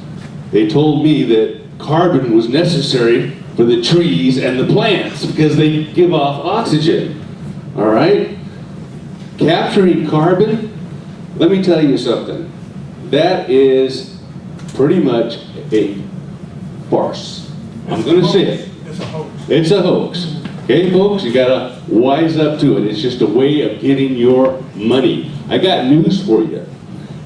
they told me that carbon was necessary for the trees and the plants because they give off oxygen. All right? Capturing carbon, let me tell you something. That is pretty much a farce. I'm going to say it. It's a hoax. It's a hoax. Okay, folks, you gotta wise up to it. It's just a way of getting your money. I got news for you.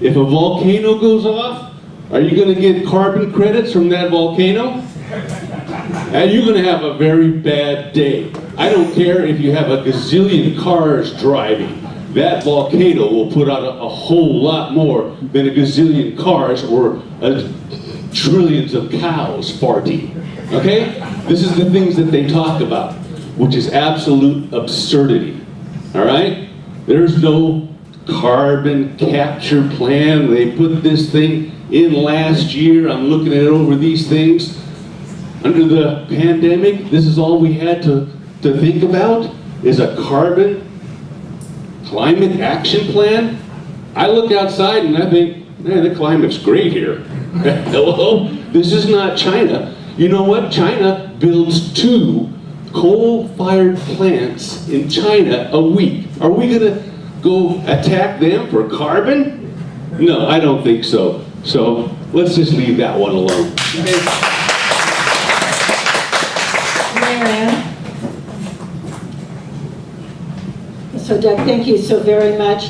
If a volcano goes off, are you gonna get carbon credits from that volcano? And you're gonna have a very bad day. I don't care if you have a gazillion cars driving. That volcano will put out a whole lot more than a gazillion cars or trillions of cows farting. Okay? This is the things that they talk about, which is absolute absurdity. All right? There's no carbon capture plan. They put this thing in last year. I'm looking at over these things. Under the pandemic, this is all we had to think about is a climate action plan. I look outside and I think, man, the climate's great here. Hello? This is not China. You know what? China builds 2 coal-fired plants in China a week. Are we gonna go attack them for carbon? No, I don't think so. So let's just leave that one alone. Marianne? So Doug, thank you so very much.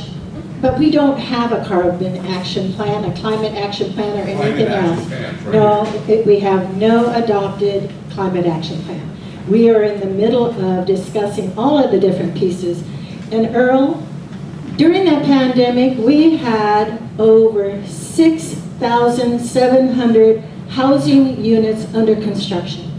But we don't have a carbon action plan, a climate action plan, or anything else. No, we have no adopted climate action plan. We are in the middle of discussing all of the different pieces. And Earl, during that pandemic, we had over 6,700 housing units under construction.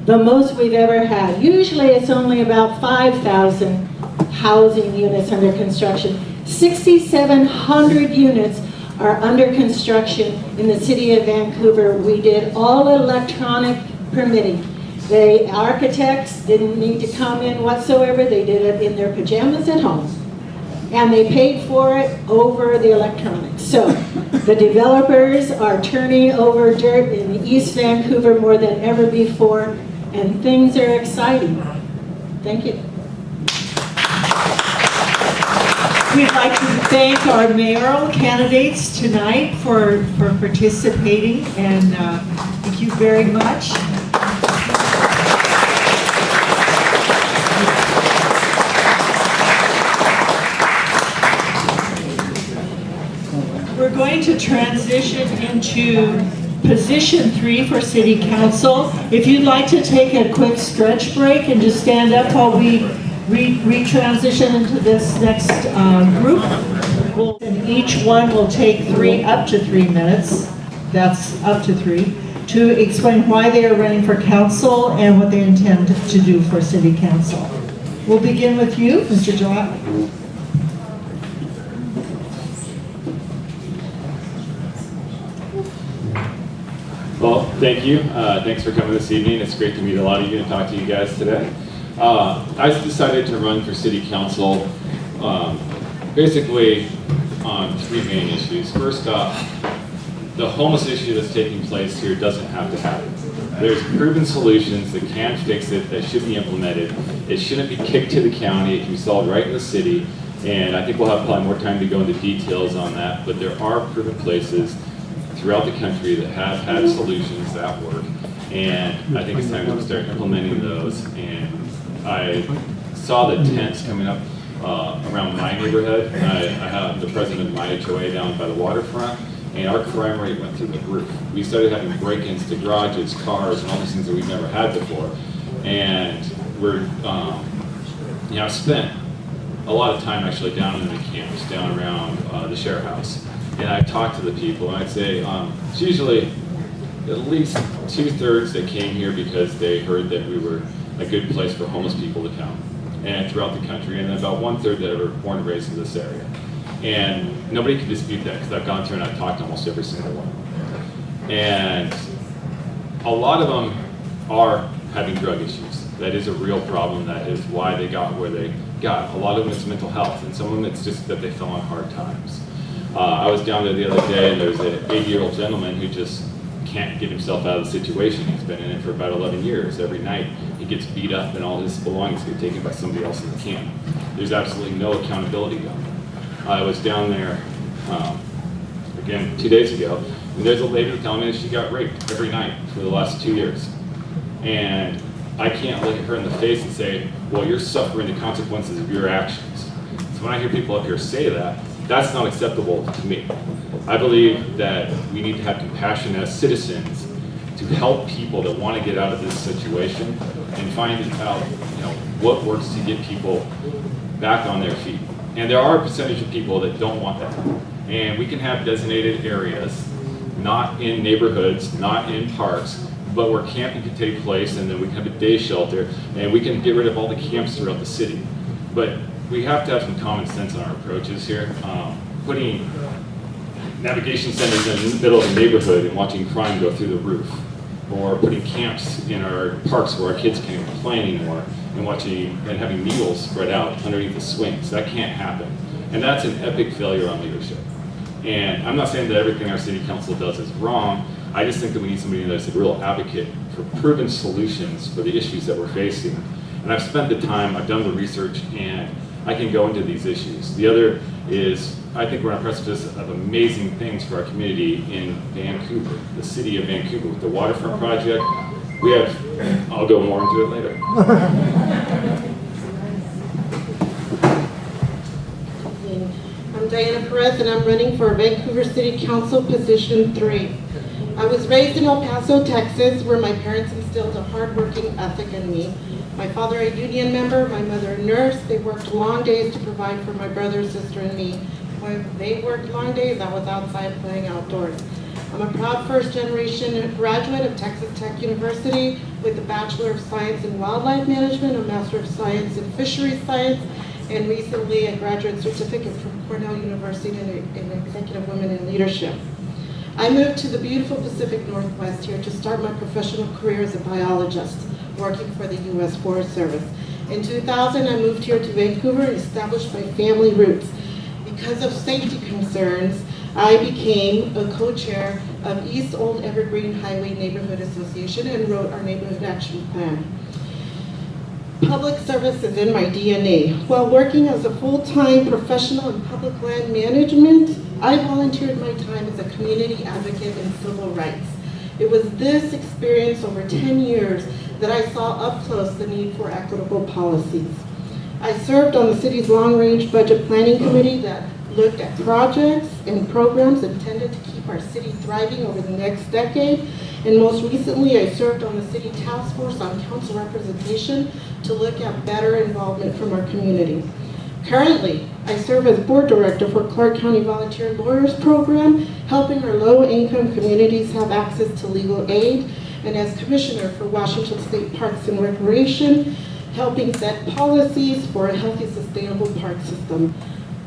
The most we've ever had. Usually it's only about 5,000 housing units under construction. 6,700 units are under construction in the city of Vancouver. We did all electronic permitting. The architects didn't need to come in whatsoever. They did it in their pajamas at home. And they paid for it over the electronics. So the developers are turning over dirt in East Vancouver more than ever before, and things are exciting. Thank you. We'd like to thank our mayoral candidates tonight for participating, and thank you very much. We're going to transition into position 3 for City Council. If you'd like to take a quick stretch break and just stand up while we retransition into this next group. And each one will take up to 3 minutes, that's up to 3, to explain why they are running for council and what they intend to do for City Council. We'll begin with you, Mr. Gillette. Well, thank you. Thanks for coming this evening. It's great to meet a lot of you and talk to you guys today. I decided to run for City Council basically on 3 main issues. First off, the homeless issue that's taking place here doesn't have to happen. There's proven solutions that can fix it, that should be implemented. It shouldn't be kicked to the county. It can be solved right in the city. And I think we'll have probably more time to go into details on that. But there are proven places throughout the country that have had solutions that work. And I think it's time to start implementing those. And I saw the tents coming up around my neighborhood. I have the president of my HOA down by the waterfront, and our crime rate went through the roof. We started having break-ins to garages, cars, and all these things that we've never had before. And we're, I've spent a lot of time actually down in the camps, down around the share house. And I talked to the people, and I'd say it's usually at least 2/3 that came here because they heard that we were a good place for homeless people to come, and throughout the country, and then about 1/3 that were born and raised in this area. And nobody can dispute that because I've gone through and I've talked to almost every single one. And a lot of them are having drug issues. That is a real problem. That is why they got where they got. A lot of them it's mental health, and some of them it's just that they fell on hard times. I was down there the other day, and there's an 80-year-old gentleman who just can't get himself out of the situation. He's been in it for about 11 years. Every night he gets beat up and all his belongings get taken by somebody else in the camp. There's absolutely no accountability down there. I was down there, again, 2 days ago, and there's a lady telling me that she got raped every night for the last 2 years. And I can't look at her in the face and say, well, you're suffering the consequences of your actions. So when I hear people up here say that, that's not acceptable to me. I believe that we need to have compassion as citizens to help people that want to get out of this situation and find out, what works to get people back on their feet. And there are a percentage of people that don't want that. And we can have designated areas, not in neighborhoods, not in parks, but where camping can take place, and then we can have a day shelter, and we can get rid of all the camps throughout the city. But we have to have some common sense in our approaches here. Putting navigation centers in the middle of the neighborhood and watching crime go through the roof, or putting camps in our parks where our kids can't even play anymore, and having needles spread out underneath the swings. That can't happen. And that's an epic failure on leadership. And I'm not saying that everything our city council does is wrong. I just think that we need somebody that's a real advocate for proven solutions for the issues that we're facing. And I've spent the time, I've done the research, and I can go into these issues. The other is, I think we're on a precipice of amazing things for our community in Vancouver, the city of Vancouver, with the waterfront project. I'll go more into it later. I'm Diana Perez, and I'm running for Vancouver City Council Position 3. I was raised in El Paso, Texas, where my parents instilled a hard-working ethic in me. My father a union member, my mother a nurse. They worked long days to provide for my brother, sister, and me. When they worked long days, I was outside playing outdoors. I'm a proud first-generation graduate of Texas Tech University with a Bachelor of Science in Wildlife Management, a Master of Science in Fisheries Science, and recently a graduate certificate from Cornell University in Executive Women in Leadership. I moved to the beautiful Pacific Northwest here to start my professional career as a biologist, working for the U.S. Forest Service. In 2000, I moved here to Vancouver and established my family roots. Because of safety concerns, I became a co-chair of East Old Evergreen Highway Neighborhood Association and wrote our neighborhood action plan. Public service is in my DNA. While working as a full-time professional in public land management, I volunteered my time as a community advocate in civil rights. It was this experience over 10 years that I saw up close the need for equitable policies. I served on the city's long-range budget planning committee that looked at projects and programs intended to keep our city thriving over the next decade. And most recently, I served on the city task force on council representation to look at better involvement from our community. Currently, I serve as board director for Clark County Volunteer Lawyers Program, helping our low-income communities have access to legal aid, and as commissioner for Washington State Parks and Recreation, helping set policies for a healthy, sustainable park system.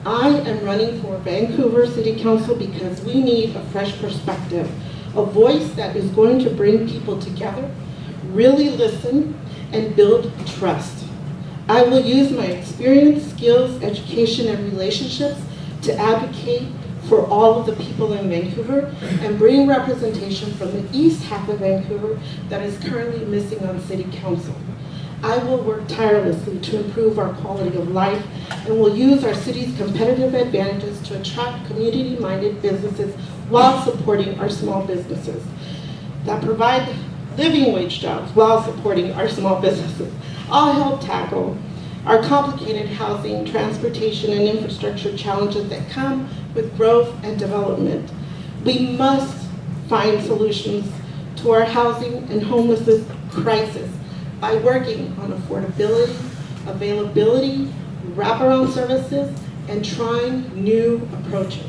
I am running for Vancouver City Council because we need a fresh perspective, a voice that is going to bring people together, really listen, and build trust. I will use my experience, skills, education, and relationships to advocate for all of the people in Vancouver and bring representation from the east half of Vancouver that is currently missing on City Council. I will work tirelessly to improve our quality of life and will use our city's competitive advantages to attract community-minded businesses while supporting our small businesses that provide living wage jobs while supporting our small businesses. I'll help tackle our complicated housing, transportation, and infrastructure challenges that come with growth and development. We must find solutions to our housing and homelessness crisis by working on affordability, availability, wraparound services, and trying new approaches.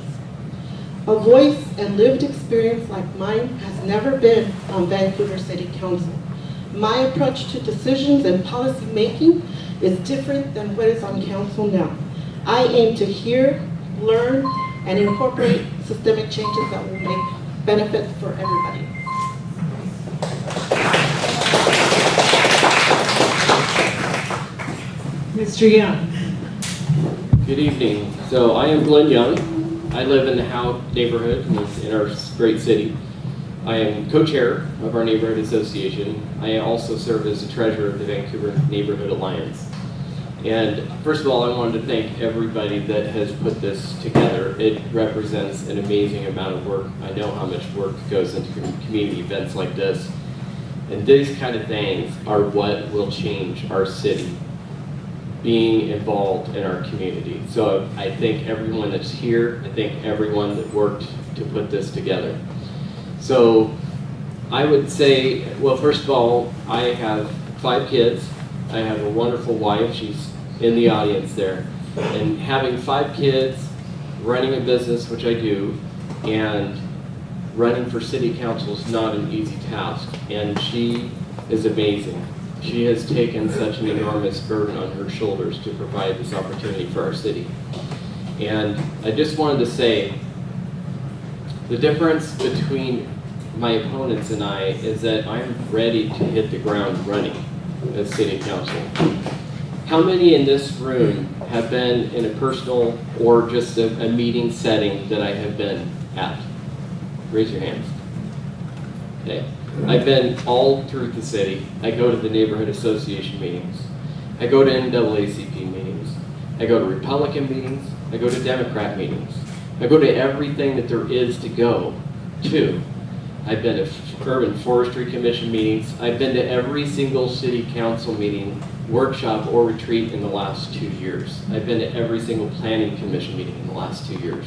A voice and lived experience like mine has never been on Vancouver City Council. My approach to decisions and policy making is different than what is on council now. I aim to hear, learn, and incorporate systemic changes that will make benefits for everybody. Mr. Young. Good evening. So I am Glenn Young. I live in the Howe neighborhood in our great city. I am co-chair of our neighborhood association. I also serve as the treasurer of the Vancouver Neighborhood Alliance. And first of all, I wanted to thank everybody that has put this together. It represents an amazing amount of work. I know how much work goes into community events like this. And these kind of things are what will change our city, being involved in our community. So I thank everyone that's here. I thank everyone that worked to put this together. So I would say, well, first of all, I have 5 kids. I have a wonderful wife. She's in the audience there. And having 5 kids, running a business, which I do, and running for city council is not an easy task. And she is amazing. She has taken such an enormous burden on her shoulders to provide this opportunity for our city. And I just wanted to say, the difference between my opponents and I is that I'm ready to hit the ground running as city council. How many in this room have been in a personal or just a meeting setting that I have been at? Raise your hands. Okay. I've been all through the city. I go to the neighborhood association meetings. I go to NAACP meetings. I go to Republican meetings. I go to Democrat meetings. I go to everything that there is to go to. I've been to Urban Forestry Commission meetings. I've been to every single city council meeting, workshop, or retreat in the last 2 years. I've been to every single planning commission meeting in the last 2 years.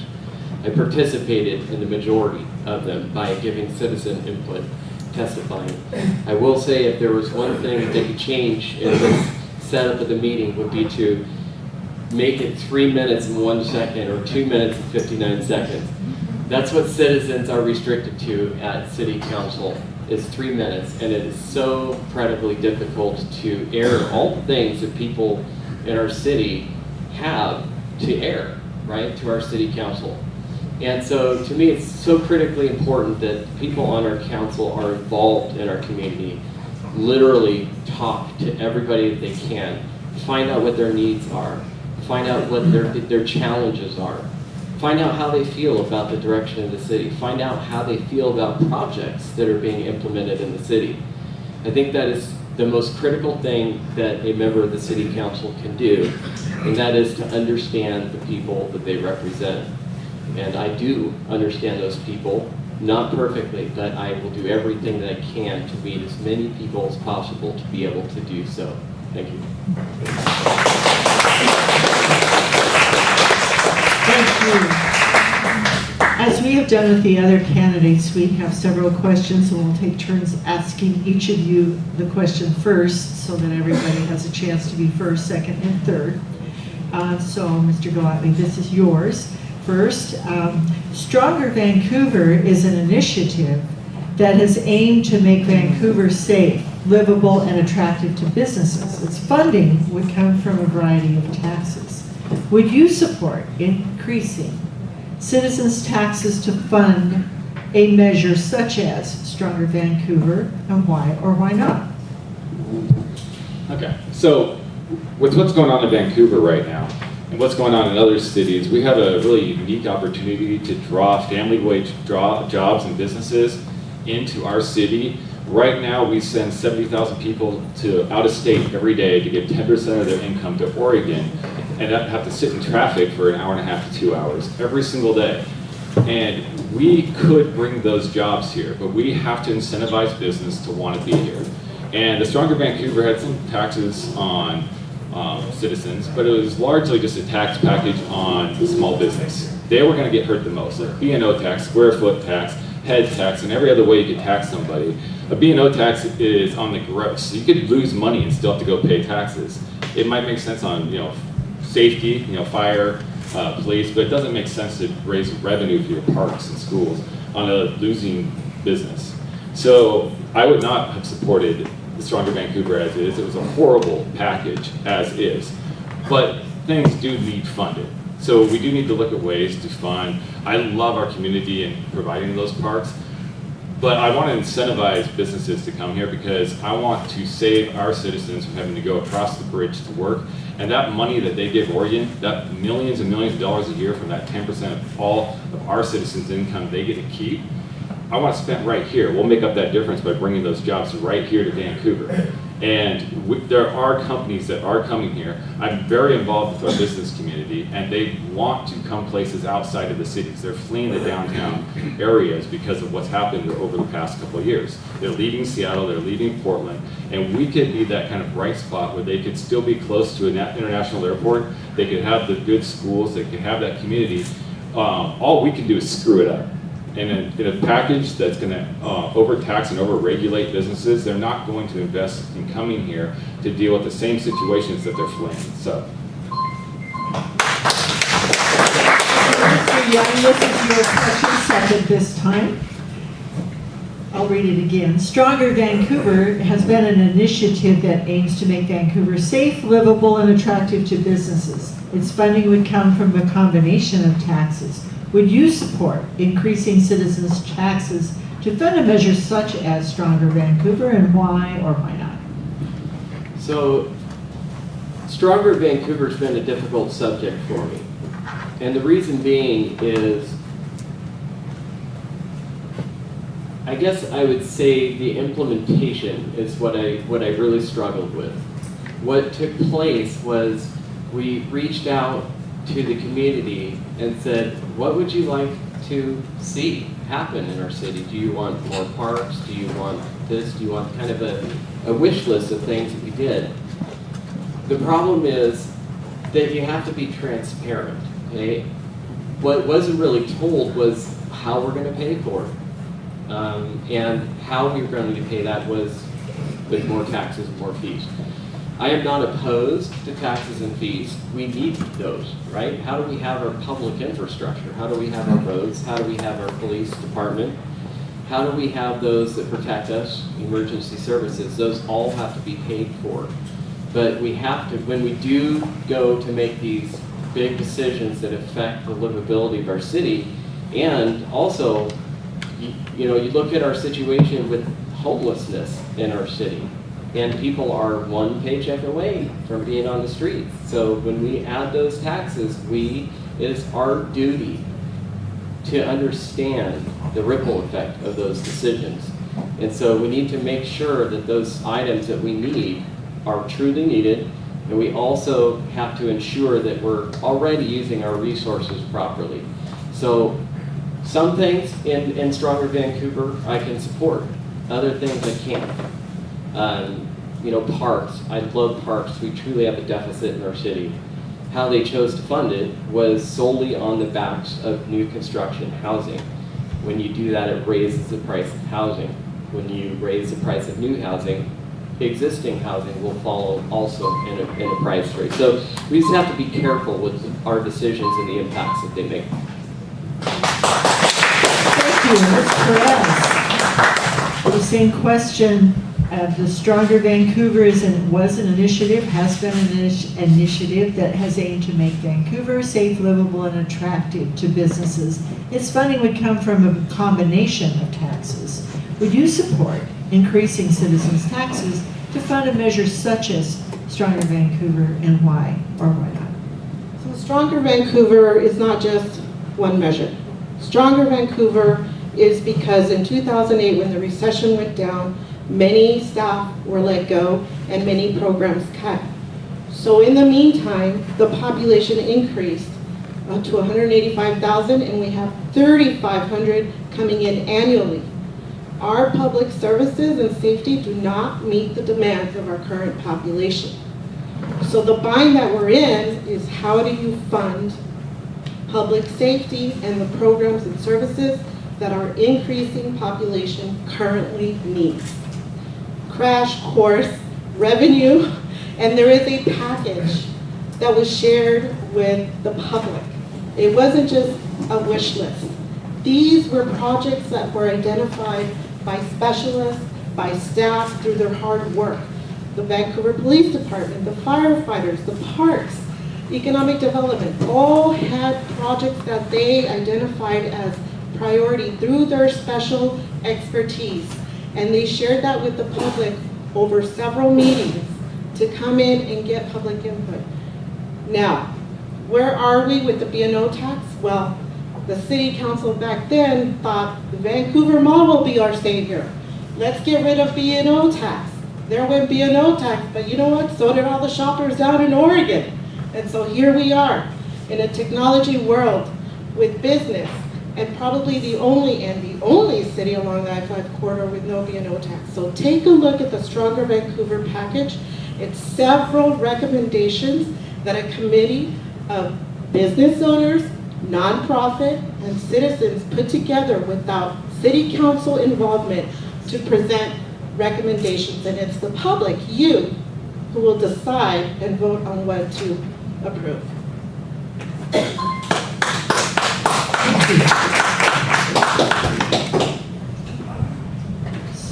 I participated in the majority of them by giving citizen input, testifying. I will say if there was one thing that they could change in this setup of the meeting would be to make it 3 minutes and 1 second or 2 minutes and 59 seconds. That's what citizens are restricted to at city council, is 3 minutes, and it is so incredibly difficult to air all the things that people in our city have to air, right, to our city council. And so to me, it's so critically important that people on our council are involved in our community, literally talk to everybody that they can, find out what their needs are, find out what their challenges are, find out how they feel about the direction of the city, find out how they feel about projects that are being implemented in the city. I think that is the most critical thing that a member of the city council can do, and that is to understand the people that they represent. And I do understand those people, not perfectly, but I will do everything that I can to meet as many people as possible to be able to do so. Thank you. Thank you. As we have done with the other candidates, we have several questions, and we'll take turns asking each of you the question first so that everybody has a chance to be first, second, and third. So, Mr. Gottlieb, this is yours. First, Stronger Vancouver is an initiative that has aimed to make Vancouver safe, livable, and attractive to businesses. Its funding would come from a variety of taxes. Would you support increasing citizens' taxes to fund a measure such as Stronger Vancouver, and why or why not? Okay, so with what's going on in Vancouver right now, and what's going on in other cities, we have a really unique opportunity to draw family wage jobs and businesses into our city. Right now, we send 70,000 people to out of state every day to give 10% of their income to Oregon, and have to sit in traffic for an hour and a half to 2 hours every single day. And we could bring those jobs here, but we have to incentivize business to want to be here. And the Stronger Vancouver had some taxes on citizens, but it was largely just a tax package on small business. They were going to get hurt the most. Like B&O tax, square foot tax, head tax, and every other way you could tax somebody. A B&O tax is on the gross. So you could lose money and still have to go pay taxes. It might make sense on safety, fire, police, but it doesn't make sense to raise revenue for your parks and schools on a losing business. So I would not have supported the Stronger Vancouver as is. It was a horrible package as is. But things do need funded. So we do need to look at ways to fund. I love our community and providing those parks. But I want to incentivize businesses to come here because I want to save our citizens from having to go across the bridge to work. And that money that they give Oregon, that millions and millions of dollars a year from that 10% of all of our citizens' income they get to keep, I want to spend right here. We'll make up that difference by bringing those jobs right here to Vancouver. And there are companies that are coming here. I'm very involved with our business community, and they want to come places outside of the cities. They're fleeing the downtown areas because of what's happened over the past couple of years. They're leaving Seattle, they're leaving Portland, and we could be that kind of bright spot where they could still be close to an international airport. They could have the good schools, they could have that community. All we can do is screw it up. And in a package that's going to overtax and over-regulate businesses, they're not going to invest in coming here to deal with the same situations that they're fleeing. So, Mr. Young, this is your question set at this time. I'll read it again. Stronger Vancouver has been an initiative that aims to make Vancouver safe, livable, and attractive to businesses. Its funding would come from a combination of taxes. Would you support increasing citizens' taxes to fund a measure such as Stronger Vancouver, and why or why not? So, Stronger Vancouver's been a difficult subject for me. And the reason being is, I guess I would say the implementation is what I really struggled with. What took place was we reached out to the community and said, what would you like to see happen in our city? Do you want more parks? Do you want this? Do you want kind of a wish list of things that we did? The problem is that you have to be transparent, okay? What wasn't really told was how we're going to pay for it. And how we were going to pay that was with more taxes and more fees. I am not opposed to taxes and fees. We need those, right? How do we have our public infrastructure? How do we have our roads? How do we have our police department? How do we have those that protect us, emergency services? Those all have to be paid for. But we have to, when we do go to make these big decisions that affect the livability of our city, and also, you look at our situation with homelessness in our city. And people are one paycheck away from being on the streets. So when we add those taxes, it is our duty to understand the ripple effect of those decisions. And so we need to make sure that those items that we need are truly needed, and we also have to ensure that we're already using our resources properly. So some things in Stronger Vancouver I can support, other things I can't. Parks. I love parks. We truly have a deficit in our city. How they chose to fund it was solely on the backs of new construction housing. When you do that, it raises the price of housing. When you raise the price of new housing, existing housing will follow also in a price raise. So we just have to be careful with our decisions and the impacts that they make. Thank you, Ms. Perez. The same question. The Stronger Vancouver was an initiative, has been an initiative that has aimed to make Vancouver safe, livable, and attractive to businesses. Its funding would come from a combination of taxes. Would you support increasing citizens' taxes to fund a measure such as Stronger Vancouver, and why or why not? So Stronger Vancouver is not just one measure. Stronger Vancouver is because in 2008, when the recession went down, many staff were let go and many programs cut. So in the meantime, the population increased to 185,000, and we have 3,500 coming in annually. Our public services and safety do not meet the demands of our current population. So the bind that we're in is, how do you fund public safety and the programs and services that our increasing population currently needs? Crash course, revenue, and there is a package that was shared with the public. It wasn't just a wish list. These were projects that were identified by specialists, by staff through their hard work. The Vancouver Police Department, the firefighters, the parks, economic development, all had projects that they identified as priority through their special expertise, and they shared that with the public over several meetings to come in and get public input. Now, where are we with the B&O tax? Well, the city council back then thought the Vancouver Mall will be our savior. Let's get rid of B&O tax. There went B&O tax, but you know what? So did all the shoppers down in Oregon. And so here we are in a technology world with business, and probably the only city along the I-5 corridor with no B&O tax. So take a look at the Stronger Vancouver package. It's several recommendations that a committee of business owners, nonprofit, and citizens put together without city council involvement to present recommendations. And it's the public, you, who will decide and vote on what to approve.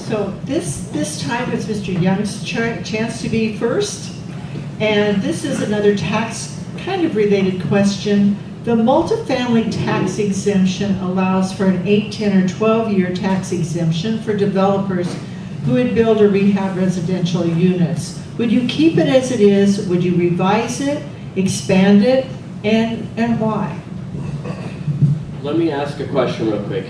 So this time it's Mr. Young's chance to be first. And this is another tax kind of related question. The multifamily tax exemption allows for an 8, 10, or 12-year tax exemption for developers who would build or rehab residential units. Would you keep it as it is? Would you revise it, expand it, and why? Let me ask a question real quick.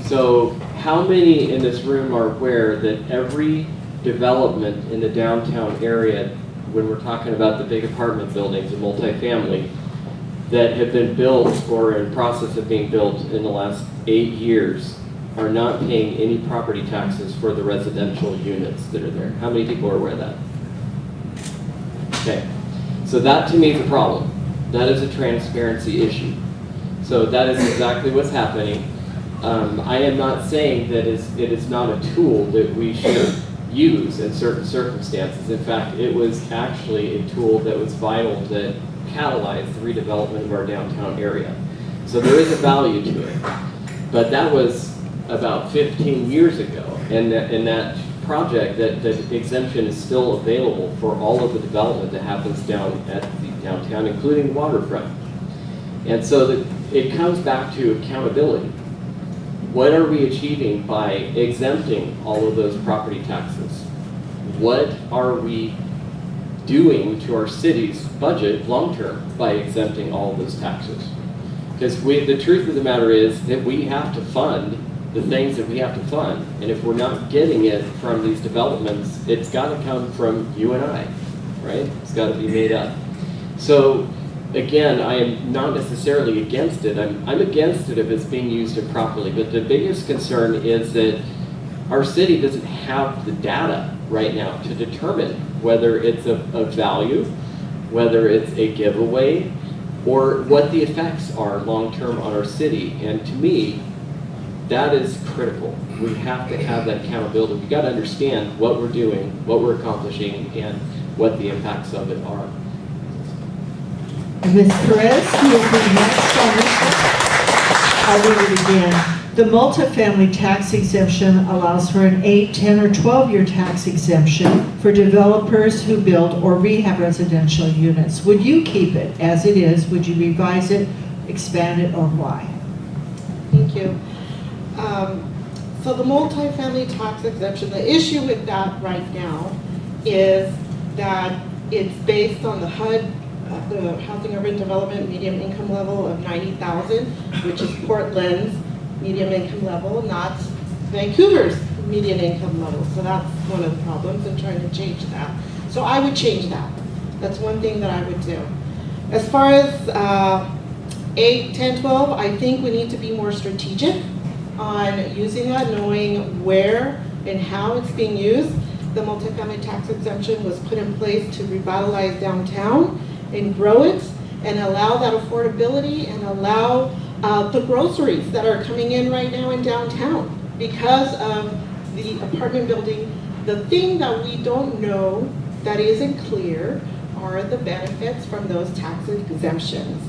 So how many in this room are aware that every development in the downtown area, when we're talking about the big apartment buildings and multifamily, that have been built or are in process of being built in the last 8 years are not paying any property taxes for the residential units that are there? How many people are aware of that? Okay, so that to me is a problem. That is a transparency issue. So that is exactly what's happening. I am not saying that it is not a tool that we should use in certain circumstances. In fact, it was actually a tool that was vital that catalyzed the redevelopment of our downtown area. So there is a value to it. But that was about 15 years ago, and that project, that exemption is still available for all of the development that happens down at the downtown, including waterfront. And so it comes back to accountability. What are we achieving by exempting all of those property taxes? What are we doing to our city's budget long-term by exempting all of those taxes? Because the truth of the matter is that we have to fund the things that we have to fund. And if we're not getting it from these developments, it's got to come from you and I, right? It's got to be made up. So again, I am not necessarily against it. I'm against it if it's being used improperly. But the biggest concern is that our city doesn't have the data right now to determine whether it's a value, whether it's a giveaway, or what the effects are long-term on our city. And to me, that is critical. We have to have that accountability. We've got to understand what we're doing, what we're accomplishing, and what the impacts of it are. Ms. Perez, you will be next on this one. I'll read it again. The multifamily tax exemption allows for an 8, 10, or 12-year tax exemption for developers who build or rehab residential units. Would you keep it as it is? Would you revise it, expand it, or why? Thank you. So the multifamily tax exemption, the issue with that right now is that it's based on the HUD, the Housing Urban Development medium income level of 90,000, which is Portland's medium income level, not Vancouver's median income level. So that's one of the problems in trying to change that. So I would change that. That's one thing that I would do. As far as 8, 10, 12, I think we need to be more strategic on using that, knowing where and how it's being used. The multifamily tax exemption was put in place to revitalize downtown and grow it and allow that affordability and allow the groceries that are coming in right now in downtown because of the apartment building. The thing that we don't know that isn't clear are the benefits from those tax exemptions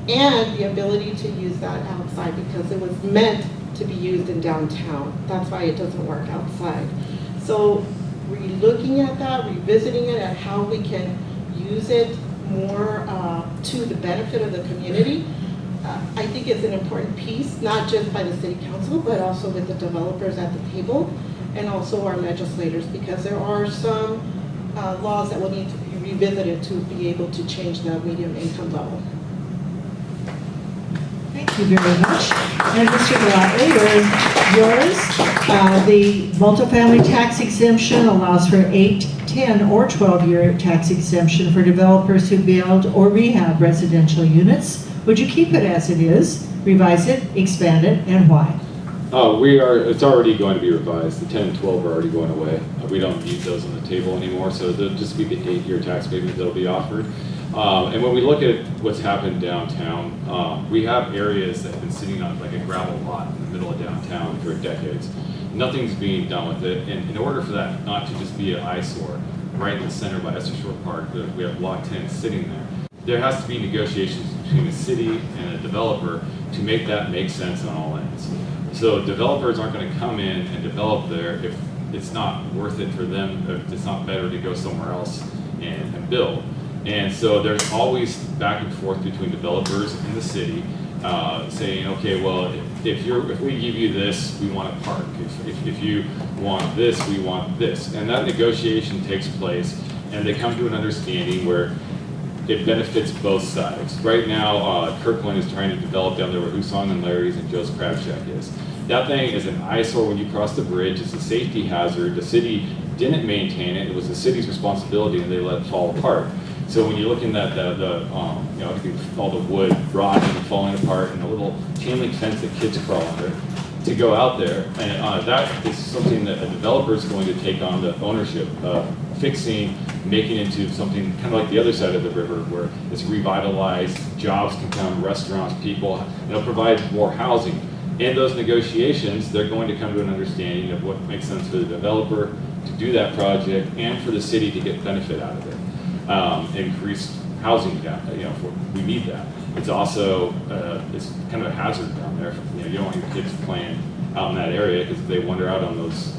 and the ability to use that outside because it was meant to be used in downtown. That's why it doesn't work outside. So re-looking at that, revisiting it, and how we can use it more to the benefit of the community. I think it's an important piece, not just by the city council, but also with the developers at the table and also our legislators, because there are some laws that will need to be revisited to be able to change the medium income level. Thank you very much. And Mr. Gottlieb, yours, the multifamily tax exemption allows for 8, 10, or 12-year tax exemption for developers who build or rehab residential units. Would you keep it as it is, revise it, expand it, and why? It's already going to be revised. The 10 and 12 are already going away. We don't need those on the table anymore, so there'll just be the 8-year tax payment that'll be offered. And when we look at what's happened downtown, we have areas that have been sitting on like a gravel lot in the middle of downtown for decades. Nothing's being done with it, and in order for that not to just be an eyesore, right in the center by Esther Shore Park, we have Block 10 sitting there. There has to be negotiations between the city and a developer to make that make sense on all ends. So developers aren't going to come in and develop there if it's not worth it for them, if it's not better to go somewhere else and build. And so there's always back and forth between developers and the city saying, okay, well, if we give you this, we want a park. If you want this, we want this. And that negotiation takes place, and they come to an understanding where it benefits both sides. Right now, Kirkland is trying to develop down there where Husong and Larry's and Joe's Crab Shack is. That thing is an eyesore when you cross the bridge. It's a safety hazard. The city didn't maintain it. It was the city's responsibility, and they let it fall apart. So when you're looking at all the wood rotting and falling apart, and the little chain link fence that kids crawl under, to go out there, and that is something that a developer is going to take on the ownership of fixing, making into something kind of like the other side of the river, where it's revitalized, jobs can come, restaurants, people, it'll provide more housing. In those negotiations, they're going to come to an understanding of what makes sense for the developer to do that project and for the city to get benefit out of it. Increased housing, we need that. It's also, it's kind of a hazard down there. You don't want your kids playing out in that area, because if they wander out on those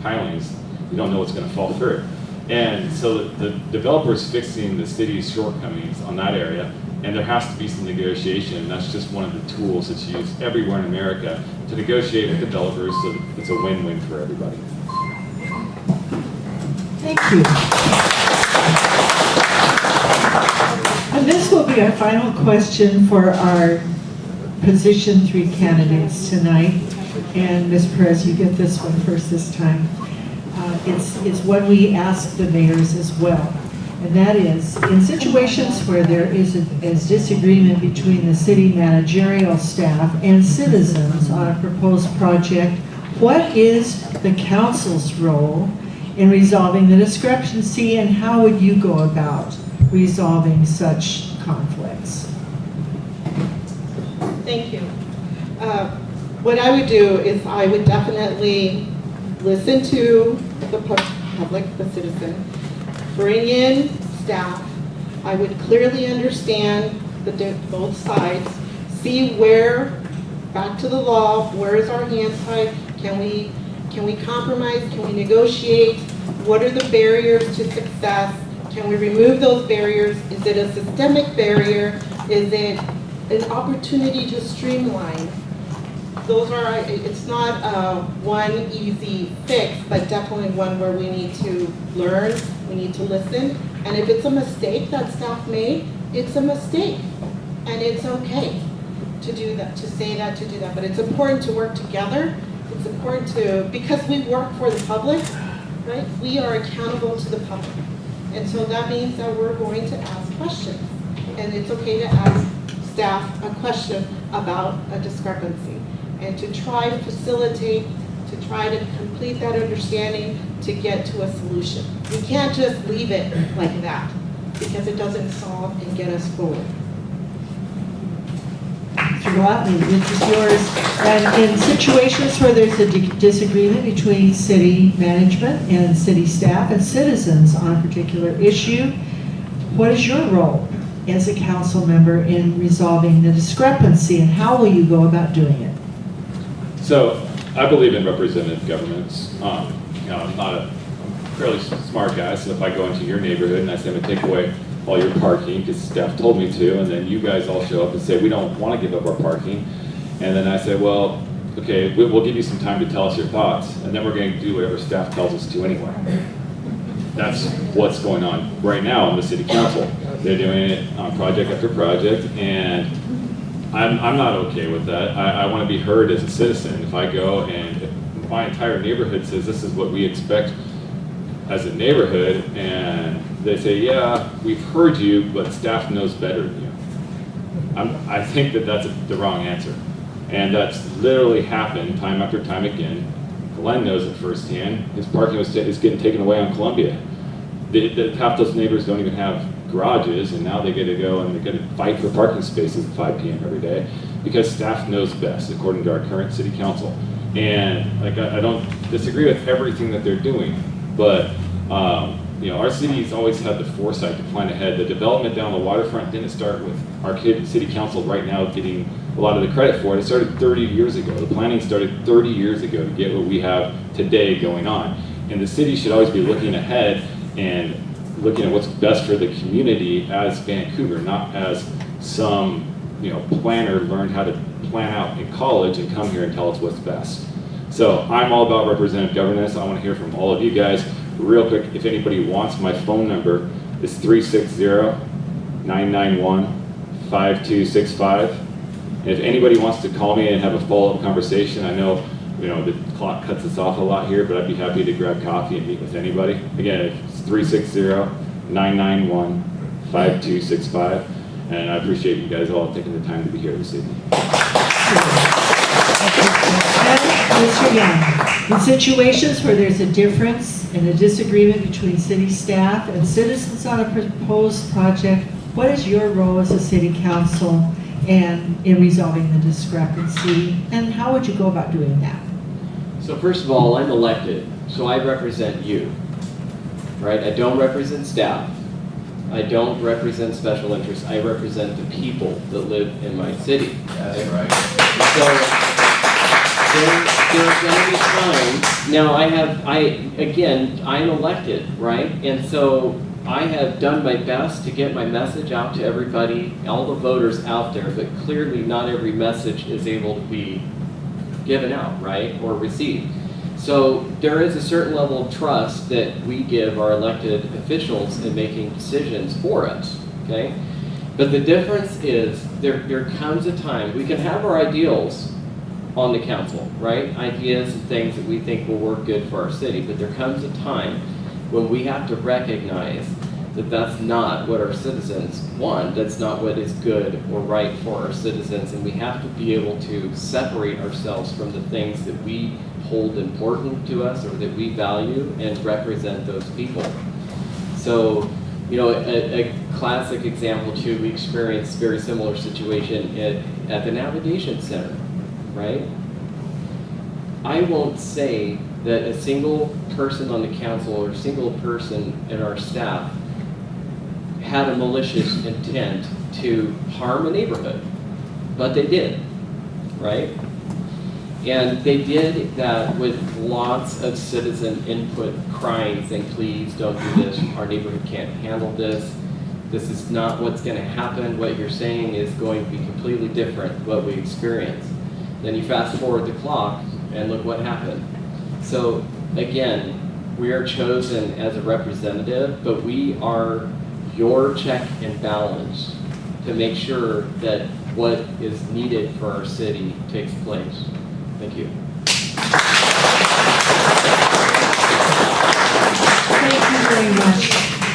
pilings, you don't know what's going to fall through. And so the developer's fixing the city's shortcomings on that area, and there has to be some negotiation, and that's just one of the tools that's used everywhere in America to negotiate with developers so that it's a win-win for everybody. Thank you. And this will be our final question for our position 3 candidates tonight. And Ms. Perez, you get this one first this time. It's one we ask the mayors as well. And that is, in situations where there is disagreement between the city managerial staff and citizens on a proposed project, what is the council's role in resolving the discrepancy, and how would you go about resolving such conflicts? Thank you. What I would do is I would definitely listen to the public, the citizen, bring in staff. I would clearly understand both sides, see where, back to the law, where is our hand tied? Can we compromise? Can we negotiate? What are the barriers to success? Can we remove those barriers? Is it a systemic barrier? Is it an opportunity to streamline? It's not one easy fix, but definitely one where we need to learn, we need to listen. And if it's a mistake that staff made, it's a mistake. And it's okay to do that, to say that, to do that. But it's important to work together. It's important because we work for the public, right? We are accountable to the public. And so that means that we're going to ask questions. And it's okay to ask staff a question about a discrepancy and to try to facilitate, to try to complete that understanding to get to a solution. We can't just leave it like that because it doesn't solve and get us forward. Mr. Gottlieb, this is yours. And in situations where there's a disagreement between city management and city staff and citizens on a particular issue, what is your role as a council member in resolving the discrepancy, and how will you go about doing it? So I believe in representative governments. I'm not a fairly smart guy, so if I go into your neighborhood and I say I'm going to take away all your parking because staff told me to, and then you guys all show up and say, we don't want to give up our parking. And then I say, well, okay, we'll give you some time to tell us your thoughts, and then we're going to do whatever staff tells us to anyway. That's what's going on right now in the city council. They're doing it on project after project, and I'm not okay with that. I want to be heard as a citizen. If I go and if my entire neighborhood says this is what we expect as a neighborhood, and they say, yeah, we've heard you, but staff knows better than you. I think that that's the wrong answer. And that's literally happened time after time again. Glenn knows it firsthand. His parking is getting taken away on Columbia. Half those neighbors don't even have garages, and now they get to go and they get to fight for parking spaces at 5 p.m. every day because staff knows best, according to our current city council. And like I don't disagree with everything that they're doing, but you know, our city's always had the foresight to plan ahead. The development down the waterfront didn't start with our city council right now getting a lot of the credit for it. It started 30 years ago. The planning started 30 years ago to get what we have today going on. And the city should always be looking ahead and looking at what's best for the community as Vancouver, not as some planner learned how to plan out in college and come here and tell us what's best. So I'm all about representative governance. I want to hear from all of you guys. Real quick, if anybody wants, my phone number is 360-991-5265. And if anybody wants to call me and have a follow-up conversation, I know the clock cuts us off a lot here, but I'd be happy to grab coffee and meet with anybody. Again, it's 360-991-5265. And I appreciate you guys all taking the time to be here this evening. Mr. Young, in situations where there's a difference and a disagreement between city staff and citizens on a proposed project, what is your role as a city council and in resolving the discrepancy, and how would you go about doing that? So first of all, I'm elected, so I represent you, right? I don't represent staff. I don't represent special interests. I represent the people that live in my city. That's right. So there's going to be times. Now I'm elected, right? And so I have done my best to get my message out to everybody, all the voters out there, but clearly not every message is able to be given out, right, or received. So there is a certain level of trust that we give our elected officials in making decisions for us, okay? But the difference is there comes a time, we can have our ideals on the council, right? Ideas and things that we think will work good for our city, but there comes a time when we have to recognize that that's not what our citizens want, that's not what is good or right for our citizens, and we have to be able to separate ourselves from the things that we hold important to us or that we value and represent those people. So, a classic example too, we experienced a very similar situation at the Navigation Center, right? I won't say that a single person on the council or a single person in our staff had a malicious intent to harm a neighborhood, but they did, right? And they did that with lots of citizen input, crying, saying, please don't do this, our neighborhood can't handle this, this is not what's going to happen, what you're saying is going to be completely different than what we experience. Then you fast forward the clock and look what happened. So again, we are chosen as a representative, but we are your check and balance to make sure that what is needed for our city takes place. Thank you. Thank you very much.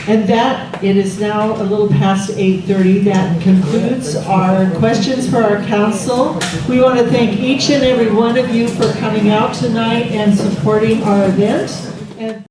And that, it is now a little past 8:30. That concludes our questions for our council. We want to thank each and every one of you for coming out tonight and supporting our event. And